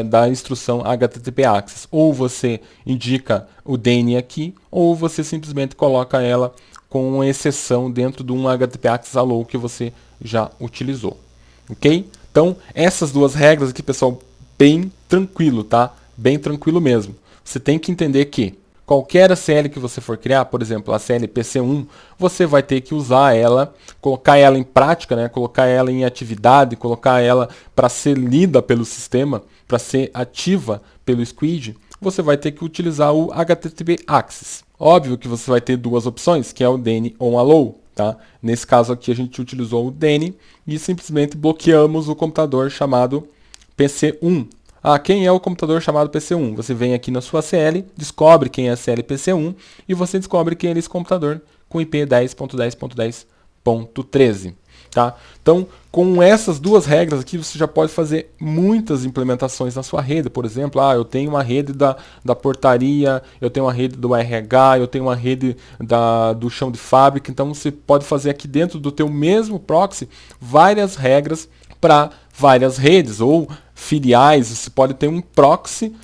da instrução HTTP Access. Ou você indica o DNI aqui, ou você simplesmente coloca ela com exceção dentro de um HTTP Access Allow que você já utilizou. Ok? Então, essas duas regras aqui, pessoal, bem tranquilo, tá? Bem tranquilo mesmo. Você tem que entender que qualquer ACL que você for criar, por exemplo, a ACL PC1, você vai ter que usar ela, colocar ela em prática, né? Colocar ela em atividade, colocar ela para ser lida pelo sistema, para ser ativa pelo squid, você vai ter que utilizar o HTTP Access. Óbvio que você vai ter duas opções, que é o DNI on Allow. Tá? Nesse caso aqui a gente utilizou o DNI e simplesmente bloqueamos o computador chamado PC1. Ah, quem é o computador chamado PC1? Você vem aqui na sua CL, descobre quem é a CL PC1 e você descobre quem é esse computador com IP 10.10.10.13. Tá? Então, com essas duas regras aqui, você já pode fazer muitas implementações na sua rede. Por exemplo, eu tenho uma rede da portaria, eu tenho uma rede do RH, eu tenho uma rede do chão de fábrica. Então, você pode fazer aqui dentro do teu mesmo proxy várias regras para várias redes ou filiais. Você pode ter um proxy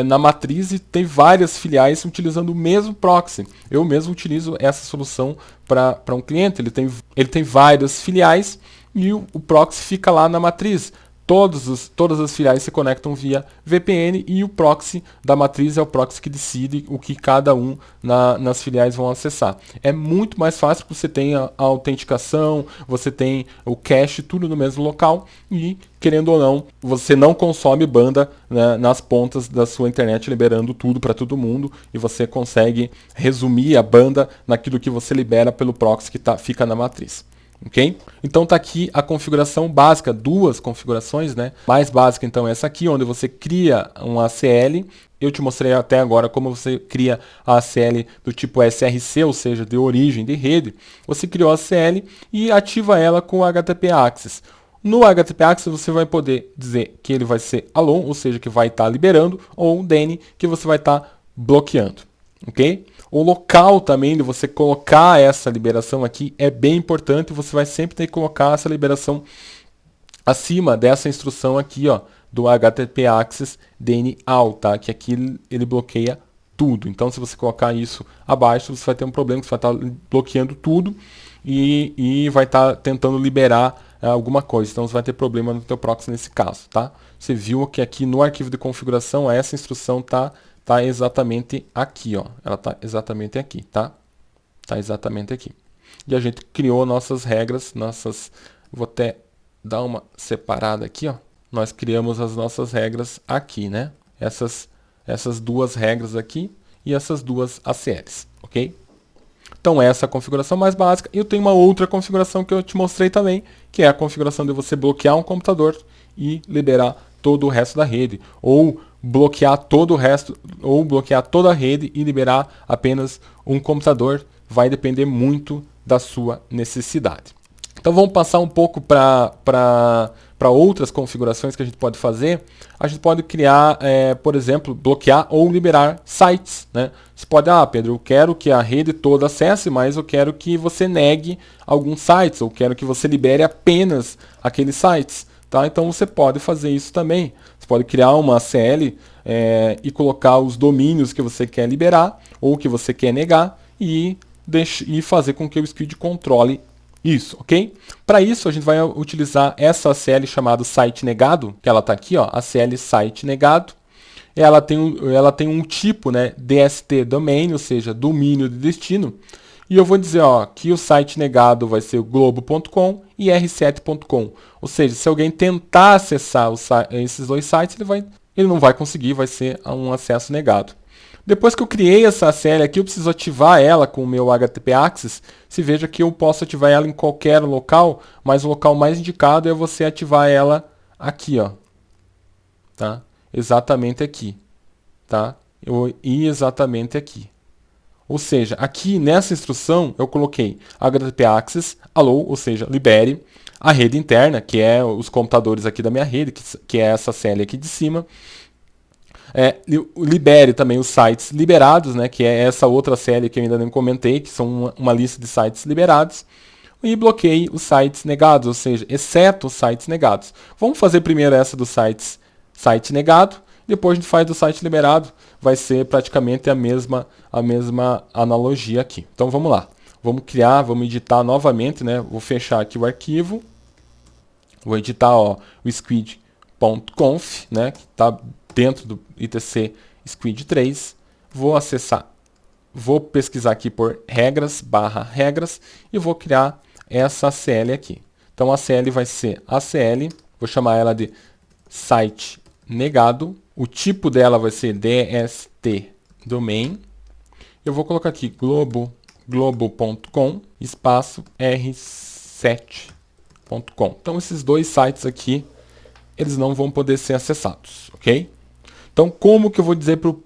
na matriz e tem várias filiais utilizando o mesmo proxy. Eu mesmo utilizo essa solução para um cliente. Ele tem várias filiais e o proxy fica lá na matriz. todas as filiais se conectam via VPN e o proxy da matriz é o proxy que decide o que cada um nas filiais vão acessar. É muito mais fácil porque você tem a autenticação, você tem o cache, tudo no mesmo local e, querendo ou não, você não consome banda, né, nas pontas da sua internet liberando tudo para todo mundo e você consegue resumir a banda naquilo que você libera pelo proxy que fica na matriz. Ok? Então tá aqui a configuração básica, duas configurações, né? Mais básica então é essa aqui, onde você cria um ACL. Eu te mostrei até agora como você cria a ACL do tipo SRC, ou seja, de origem de rede. Você criou a ACL e ativa ela com o HTTP Access. No HTTP Access você vai poder dizer que ele vai ser alone, ou seja, que vai estar liberando, ou DEN, que você vai estar bloqueando. Ok? O local também de você colocar essa liberação aqui é bem importante. Você vai sempre ter que colocar essa liberação acima dessa instrução aqui, ó, do HTTP Access DNAll, tá? Que aqui ele bloqueia tudo. Então, se você colocar isso abaixo, você vai ter um problema, que você vai estar bloqueando tudo e vai estar tentando liberar alguma coisa. Então, você vai ter problema no teu proxy nesse caso, tá? Você viu que aqui no arquivo de configuração, essa instrução tá exatamente aqui, ó. Ela tá exatamente aqui, tá? Tá exatamente aqui. E a gente criou nossas regras, vou até dar uma separada aqui, ó. Nós criamos as nossas regras aqui, né? Essas duas regras aqui e essas duas ACLs, ok? Então essa é a configuração mais básica. E eu tenho uma outra configuração que eu te mostrei também, que é a configuração de você bloquear um computador e liberar todo o resto da rede, ou bloquear todo o resto, ou bloquear toda a rede e liberar apenas um computador. Vai depender muito da sua necessidade. Então vamos passar um pouco para outras configurações que a gente pode fazer. A gente pode criar, por exemplo, bloquear ou liberar sites, né? Você pode, Pedro, eu quero que a rede toda acesse, mas eu quero que você negue alguns sites, ou quero que você libere apenas aqueles sites. Tá? Então você pode fazer isso também. Você pode criar uma ACL e colocar os domínios que você quer liberar ou que você quer negar e fazer com que o Squid controle isso, ok? Para isso a gente vai utilizar essa ACL chamada site negado, que ela está aqui, ó, ACL site negado. Ela tem um tipo, né, DST domain, ou seja, domínio de destino. E eu vou dizer, ó, que o site negado vai ser o globo.com e r7.com. Ou seja, se alguém tentar acessar esses dois sites, ele não vai conseguir, vai ser um acesso negado. Depois que eu criei essa ACL aqui, eu preciso ativar ela com o meu HTTP Access. Se veja que eu posso ativar ela em qualquer local, mas o local mais indicado é você ativar ela aqui, ó. Tá? Exatamente aqui. Tá? Exatamente aqui. Ou seja, aqui nessa instrução eu coloquei HTTP Access, allow, ou seja, libere a rede interna, que é os computadores aqui da minha rede, que é essa ACL aqui de cima. Libere também os sites liberados, né, que é essa outra ACL que eu ainda não comentei, que são uma lista de sites liberados. E bloqueie os sites negados, ou seja, exceto os sites negados. Vamos fazer primeiro essa do site negado, depois a gente faz do site liberado. Vai ser praticamente a mesma analogia aqui. Então vamos lá. Vamos editar novamente, né? Vou fechar aqui o arquivo. Vou editar, ó, o squid.conf, né, que está dentro do ITC Squid 3. Vou pesquisar aqui por regras/regras e vou criar essa ACL aqui. Então a ACL vai ser ACL, vou chamar ela de site negado. O tipo dela vai ser DST domain. Eu vou colocar aqui globo.com espaço r7.com. Então esses dois sites aqui, eles não vão poder ser acessados, ok? Então como que eu vou dizer pro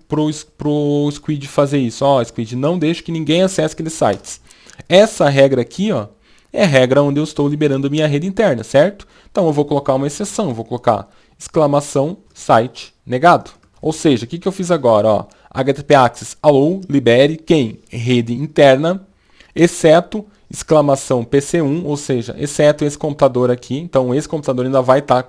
Squid fazer isso? Ó, Squid, não deixe que ninguém acesse aqueles sites. Essa regra aqui, ó, é a regra onde eu estou liberando minha rede interna, certo? Então eu vou colocar uma exceção, eu vou colocar exclamação site negado. Ou seja, o que eu fiz agora? Ó, HTTP Access allow, libere quem? Rede interna, exceto exclamação PC1, ou seja, exceto esse computador aqui. Então esse computador ainda vai estar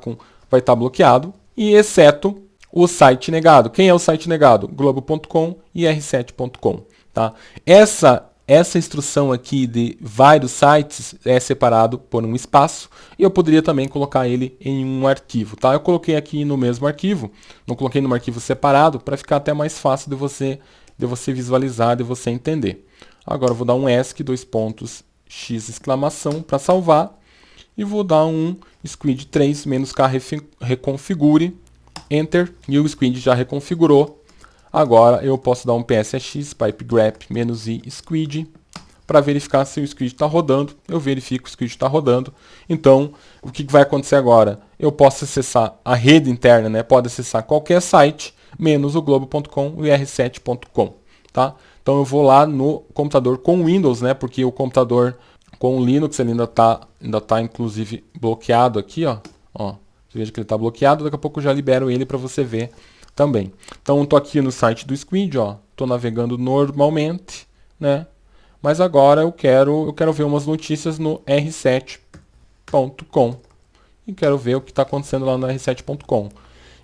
bloqueado. E exceto o site negado. Quem é o site negado? Globo.com e r7.com. Tá? Essa essa instrução aqui de vários sites é separado por um espaço e eu poderia também colocar ele em um arquivo, tá? Eu coloquei aqui no mesmo arquivo, não coloquei num arquivo separado para ficar até mais fácil de você visualizar, de você entender. Agora eu vou dar um ESC, x exclamação para salvar e vou dar um squid 3 -k reconfigure, enter, e o squid já reconfigurou. Agora eu posso dar um psx pipe grep -i squid para verificar se o squid está rodando. Eu verifico que o squid está rodando. Então, o que vai acontecer agora? Eu posso acessar a rede interna, né? Pode acessar qualquer site, menos o globo.com e o r7.com, tá? Então eu vou lá no computador com Windows, né? Porque o computador com Linux ele ainda tá inclusive bloqueado aqui, ó. Você veja que ele está bloqueado. Daqui a pouco eu já libero ele para você ver também. Então estou aqui no site do Squid, ó. Estou navegando normalmente, né? Mas agora eu quero ver umas notícias no r7.com e quero ver o que está acontecendo lá no r7.com.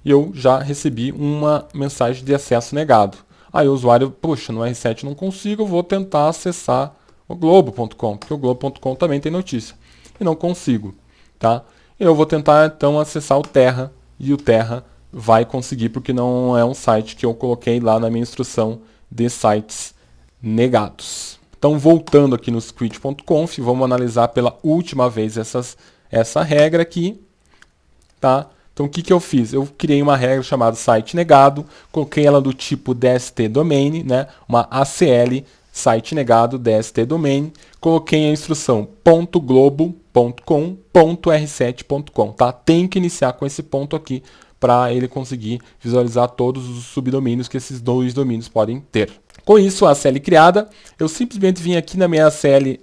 E eu já recebi uma mensagem de acesso negado. Aí o usuário, puxa, no R7 não consigo, eu vou tentar acessar o globo.com, porque o globo.com também tem notícia. E não consigo, tá? Eu vou tentar então acessar o Terra, e o Terra vai conseguir, porque não é um site que eu coloquei lá na minha instrução de sites negados. Então, voltando aqui no squid.conf, vamos analisar pela última vez essa regra aqui, tá? Então, o que eu fiz? Eu criei uma regra chamada site negado, coloquei ela do tipo DST domain, né? Uma ACL site negado DST domain, coloquei a instrução .globo.com.r7.com, tá? Tem que iniciar com esse ponto aqui para ele conseguir visualizar todos os subdomínios que esses dois domínios podem ter. Com isso, a ACL criada, eu simplesmente vim aqui na minha ACL,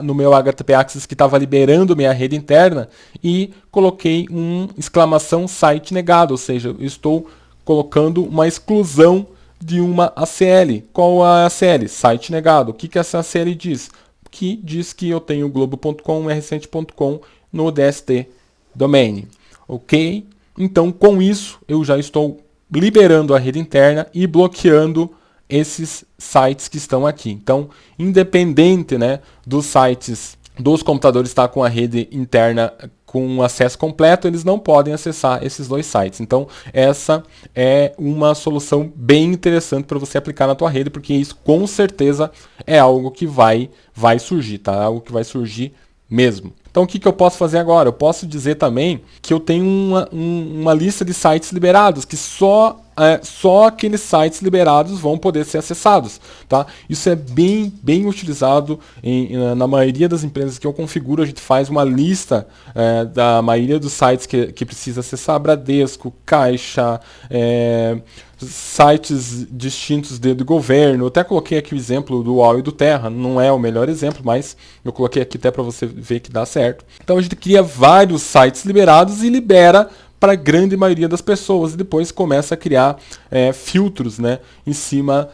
no meu HTTP Access que estava liberando minha rede interna e coloquei um exclamação site negado, ou seja, eu estou colocando uma exclusão de uma ACL. Qual a ACL? Site negado. O que essa ACL diz? Que diz que eu tenho globo.com, r7.com no DST domain. Ok? Então, com isso, eu já estou liberando a rede interna e bloqueando esses sites que estão aqui. Então, independente, né, dos sites, dos computadores estar com a rede interna com acesso completo, eles não podem acessar esses dois sites. Então, essa é uma solução bem interessante para você aplicar na tua rede, porque isso com certeza é algo que vai surgir, tá? Algo que vai surgir mesmo. Então, o que eu posso fazer agora? Eu posso dizer também que eu tenho uma lista de sites liberados, que só aqueles sites liberados vão poder ser acessados, tá? Isso é bem utilizado na maioria das empresas que eu configuro. A gente faz uma lista da maioria dos sites que precisa acessar: Bradesco, Caixa, sites distintos do governo. Eu até coloquei aqui o exemplo do UOL e do Terra, não é o melhor exemplo, mas eu coloquei aqui até para você ver que dá certo. Então a gente cria vários sites liberados e libera para a grande maioria das pessoas, e depois começa a criar filtros, né, em cima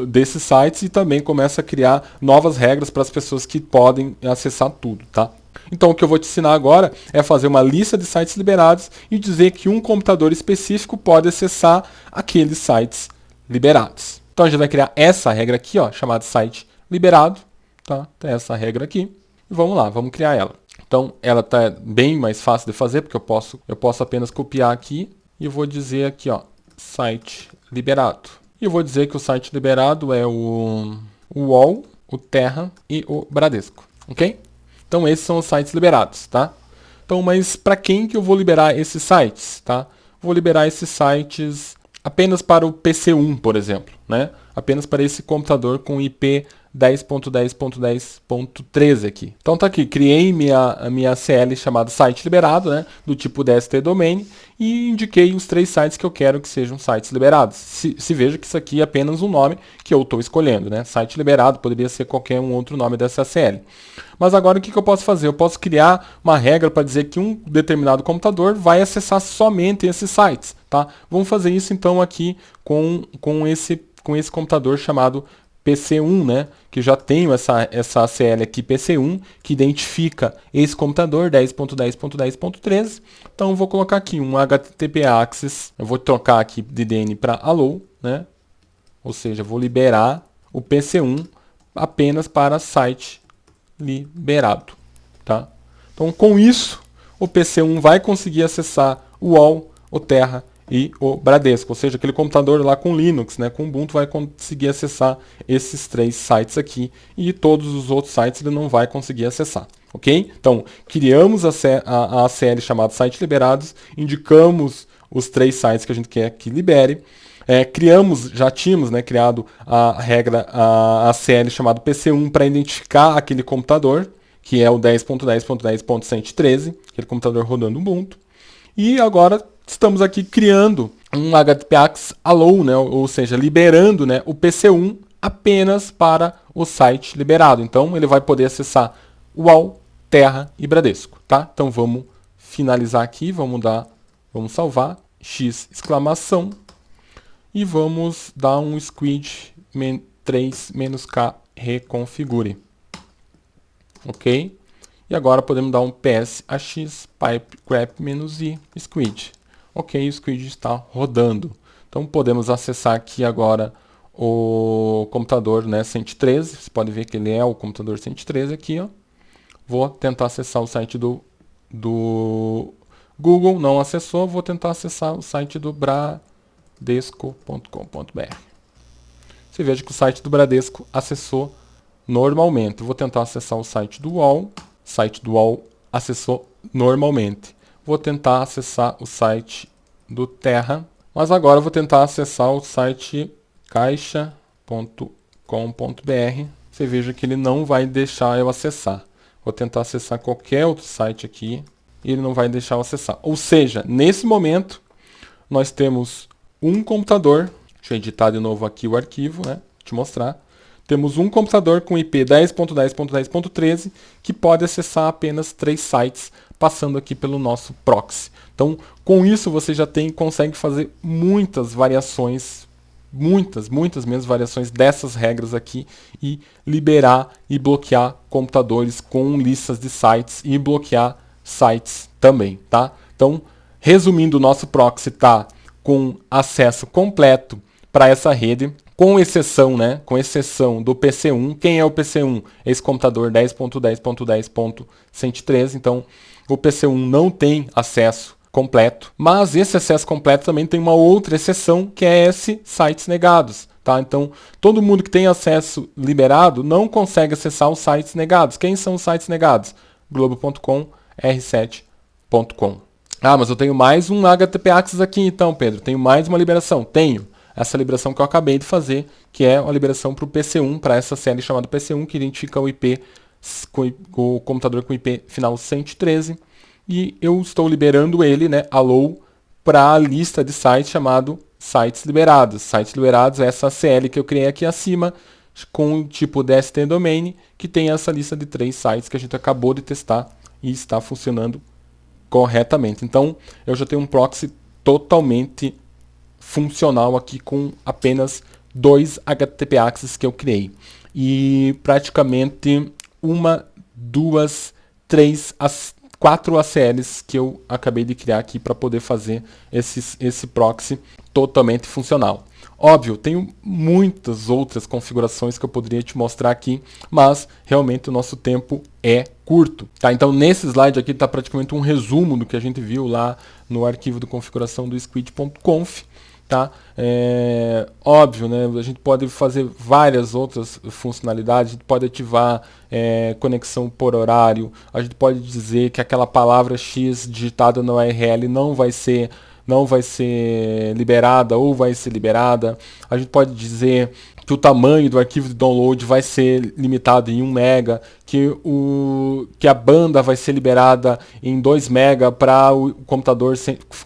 desses sites, e também começa a criar novas regras para as pessoas que podem acessar tudo, tá? Então o que eu vou te ensinar agora é fazer uma lista de sites liberados e dizer que um computador específico pode acessar aqueles sites liberados. Então a gente vai criar essa regra aqui, ó, chamada site liberado, tá? Tem essa regra aqui. E vamos lá, vamos criar ela. Então ela está bem mais fácil de fazer, porque eu posso apenas copiar aqui e eu vou dizer aqui, ó, site liberado. E eu vou dizer que o site liberado é o UOL, o Terra e o Bradesco, ok? Então esses são os sites liberados, tá? Então, mas para quem que eu vou liberar esses sites, tá? Vou liberar esses sites apenas para o PC1, por exemplo, né? Apenas para esse computador com IP 10.10.10.13 aqui. Então tá aqui, criei a minha CL chamada site liberado, né, do tipo DST domain, e indiquei os 3 sites que eu quero que sejam sites liberados. Se veja que isso aqui é apenas um nome que eu estou escolhendo, né? Site liberado poderia ser qualquer um outro nome dessa CL. Mas agora o que eu posso fazer? Eu posso criar uma regra para dizer que um determinado computador vai acessar somente esses sites, tá? Vamos fazer isso então aqui com esse computador chamado PC1, né, que já tenho essa ACL aqui PC1, que identifica esse computador 10.10.10.13. Então eu vou colocar aqui um HTTP Access, eu vou trocar aqui de DN para Allow, né? Ou seja, vou liberar o PC1 apenas para site liberado, tá? Então, com isso, o PC1 vai conseguir acessar o UOL, o Terra e o Bradesco, ou seja, aquele computador lá com Linux, né, com Ubuntu, vai conseguir acessar esses 3 sites aqui e todos os outros sites ele não vai conseguir acessar, ok? Então, criamos a ACL chamada Sites Liberados, indicamos os 3 sites que a gente quer que libere, já tínhamos, né, criado a regra, a ACL chamada PC1 para identificar aquele computador, que é o 10.10.10.113, aquele computador rodando Ubuntu. E agora estamos aqui criando um HTTP/ACCESS Allow, né, ou seja, liberando, né, o PC1 apenas para o site liberado. Então ele vai poder acessar o UOL, Terra e Bradesco, tá? Então vamos finalizar aqui, vamos salvar, X exclamação, e vamos dar um squid 3-k reconfigure. Ok? E agora podemos dar um ps ax pipe grep-i squid. Ok, o squid está rodando. Então podemos acessar aqui agora o computador, né, 113. Você pode ver que ele é o computador 113 aqui, ó. Vou tentar acessar o site do Google, não acessou. Vou tentar acessar o site do bradesco.com.br. Você veja que o site do Bradesco acessou normalmente. Vou tentar acessar o site do UOL. O site do UOL acessou normalmente. Vou tentar acessar o site do Terra. Mas agora eu vou tentar acessar o site caixa.com.br. Você veja que ele não vai deixar eu acessar. Vou tentar acessar qualquer outro site aqui e ele não vai deixar eu acessar. Ou seja, nesse momento, nós temos um computador. Deixa eu editar de novo aqui o arquivo, né? Te mostrar. Temos um computador com IP 10.10.10.13 que pode acessar apenas 3 sites, passando aqui pelo nosso proxy. Então, com isso você já consegue fazer muitas variações, muitas mesmo variações dessas regras aqui e liberar e bloquear computadores com listas de sites e bloquear sites também, tá? Então, resumindo, o nosso proxy está com acesso completo para essa rede, com exceção, né, do PC1. Quem é o PC1? Esse computador 10.10.10.113. Então, o PC1 não tem acesso completo, mas esse acesso completo também tem uma outra exceção, que é esse sites negados. Tá? Então, todo mundo que tem acesso liberado não consegue acessar os sites negados. Quem são os sites negados? Globo.com, R7.com. Ah, mas eu tenho mais um HTTP/ACCESS aqui então, Pedro. Tenho mais uma liberação? Tenho. Essa liberação que eu acabei de fazer, que é uma liberação para o PC1, para essa série chamada PC1, que identifica o IP, o computador com IP final 113. E eu estou liberando ele, né, allow, para a lista de sites chamado sites liberados. Sites liberados é essa CL que eu criei aqui acima, com o tipo DST domain, que tem essa lista de 3 sites que a gente acabou de testar e está funcionando corretamente. Então, eu já tenho um proxy totalmente funcional aqui com apenas 2 HTTP/ACCESS que eu criei. E praticamente 1, 2, 3, 4 ACLs que eu acabei de criar aqui para poder fazer esse proxy totalmente funcional. Óbvio, tenho muitas outras configurações que eu poderia te mostrar aqui, mas realmente o nosso tempo é curto. Tá? Então nesse slide aqui está praticamente um resumo do que a gente viu lá no arquivo de configuração do squid.conf. Tá? Óbvio, né? A gente pode fazer várias outras funcionalidades, a gente pode ativar conexão por horário, a gente pode dizer que aquela palavra X digitada na URL não vai ser liberada ou vai ser liberada. A gente pode dizer que o tamanho do arquivo de download vai ser limitado em 1 MB, que a banda vai ser liberada em 2 MB para o computador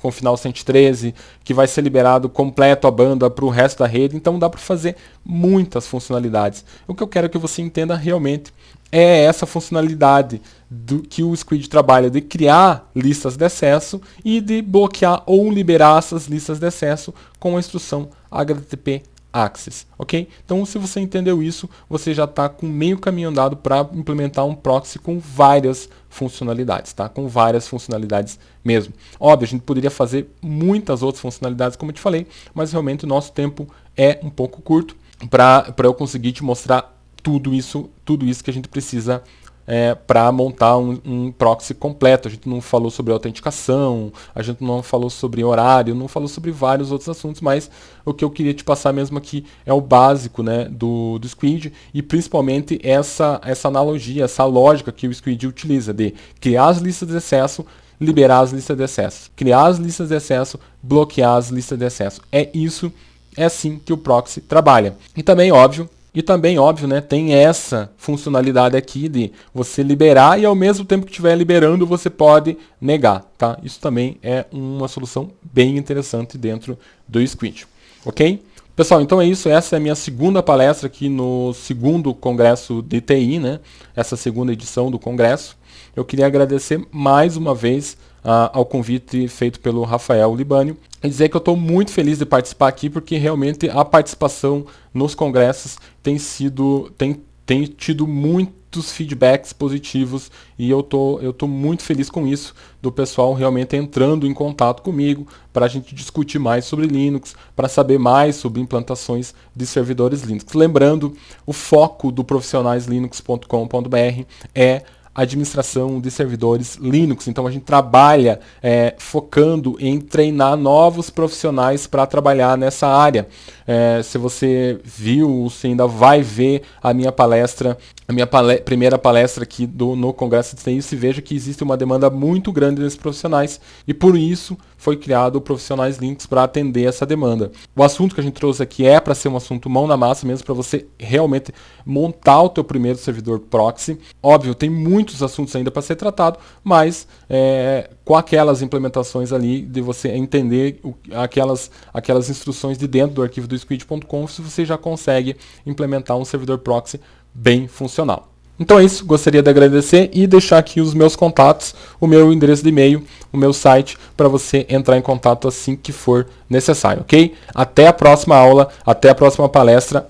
com final 113, que vai ser liberado completo a banda para o resto da rede. Então dá para fazer muitas funcionalidades. O que eu quero que você entenda realmente é essa funcionalidade que o Squid trabalha, de criar listas de acesso e de bloquear ou liberar essas listas de acesso com a instrução HTTP/ACCESS, ok? Então, se você entendeu isso, você já está com meio caminho andado para implementar um proxy com várias funcionalidades, tá? Com várias funcionalidades mesmo. Óbvio, a gente poderia fazer muitas outras funcionalidades, como eu te falei, mas realmente o nosso tempo é um pouco curto para eu conseguir te mostrar tudo isso que a gente precisa para montar um proxy completo. A gente não falou sobre autenticação, a gente não falou sobre horário, não falou sobre vários outros assuntos, mas o que eu queria te passar mesmo aqui é o básico, né, do Squid, e principalmente essa analogia, essa lógica que o Squid utiliza de criar as listas de acesso, liberar as listas de acesso, criar as listas de acesso, bloquear as listas de acesso. É assim que o proxy trabalha. E também, óbvio, né, tem essa funcionalidade aqui de você liberar e ao mesmo tempo que estiver liberando você pode negar, tá? Isso também é uma solução bem interessante dentro do Squid, ok? Pessoal, então é isso, essa é a minha segunda palestra aqui no segundo Congresso de TI, né? Essa segunda edição do Congresso. Eu queria agradecer mais uma vez ao convite feito pelo Rafael Libânio e dizer que eu estou muito feliz de participar aqui, porque realmente a participação nos congressos tem tido muitos feedbacks positivos e eu tô muito feliz com isso, do pessoal realmente entrando em contato comigo para a gente discutir mais sobre Linux, para saber mais sobre implantações de servidores Linux. Lembrando, o foco do profissionalislinux.com.br é administração de servidores Linux. Então a gente trabalha focando em treinar novos profissionais para trabalhar nessa área. Se você viu, se ainda vai ver a minha palestra, primeira palestra aqui no Congresso de TI, se veja que existe uma demanda muito grande desses profissionais e por isso foi criado o Profissionais Linux para atender essa demanda. O assunto que a gente trouxe aqui é para ser um assunto mão na massa mesmo, para você realmente montar o teu primeiro servidor proxy. Óbvio, tem muitos assuntos ainda para ser tratado, mas com aquelas implementações ali de você entender aquelas instruções de dentro do arquivo do squid.conf, você já consegue implementar um servidor proxy bem funcional. Então é isso, gostaria de agradecer e deixar aqui os meus contatos, o meu endereço de e-mail, o meu site, para você entrar em contato assim que for necessário, ok? Até a próxima aula, até a próxima palestra.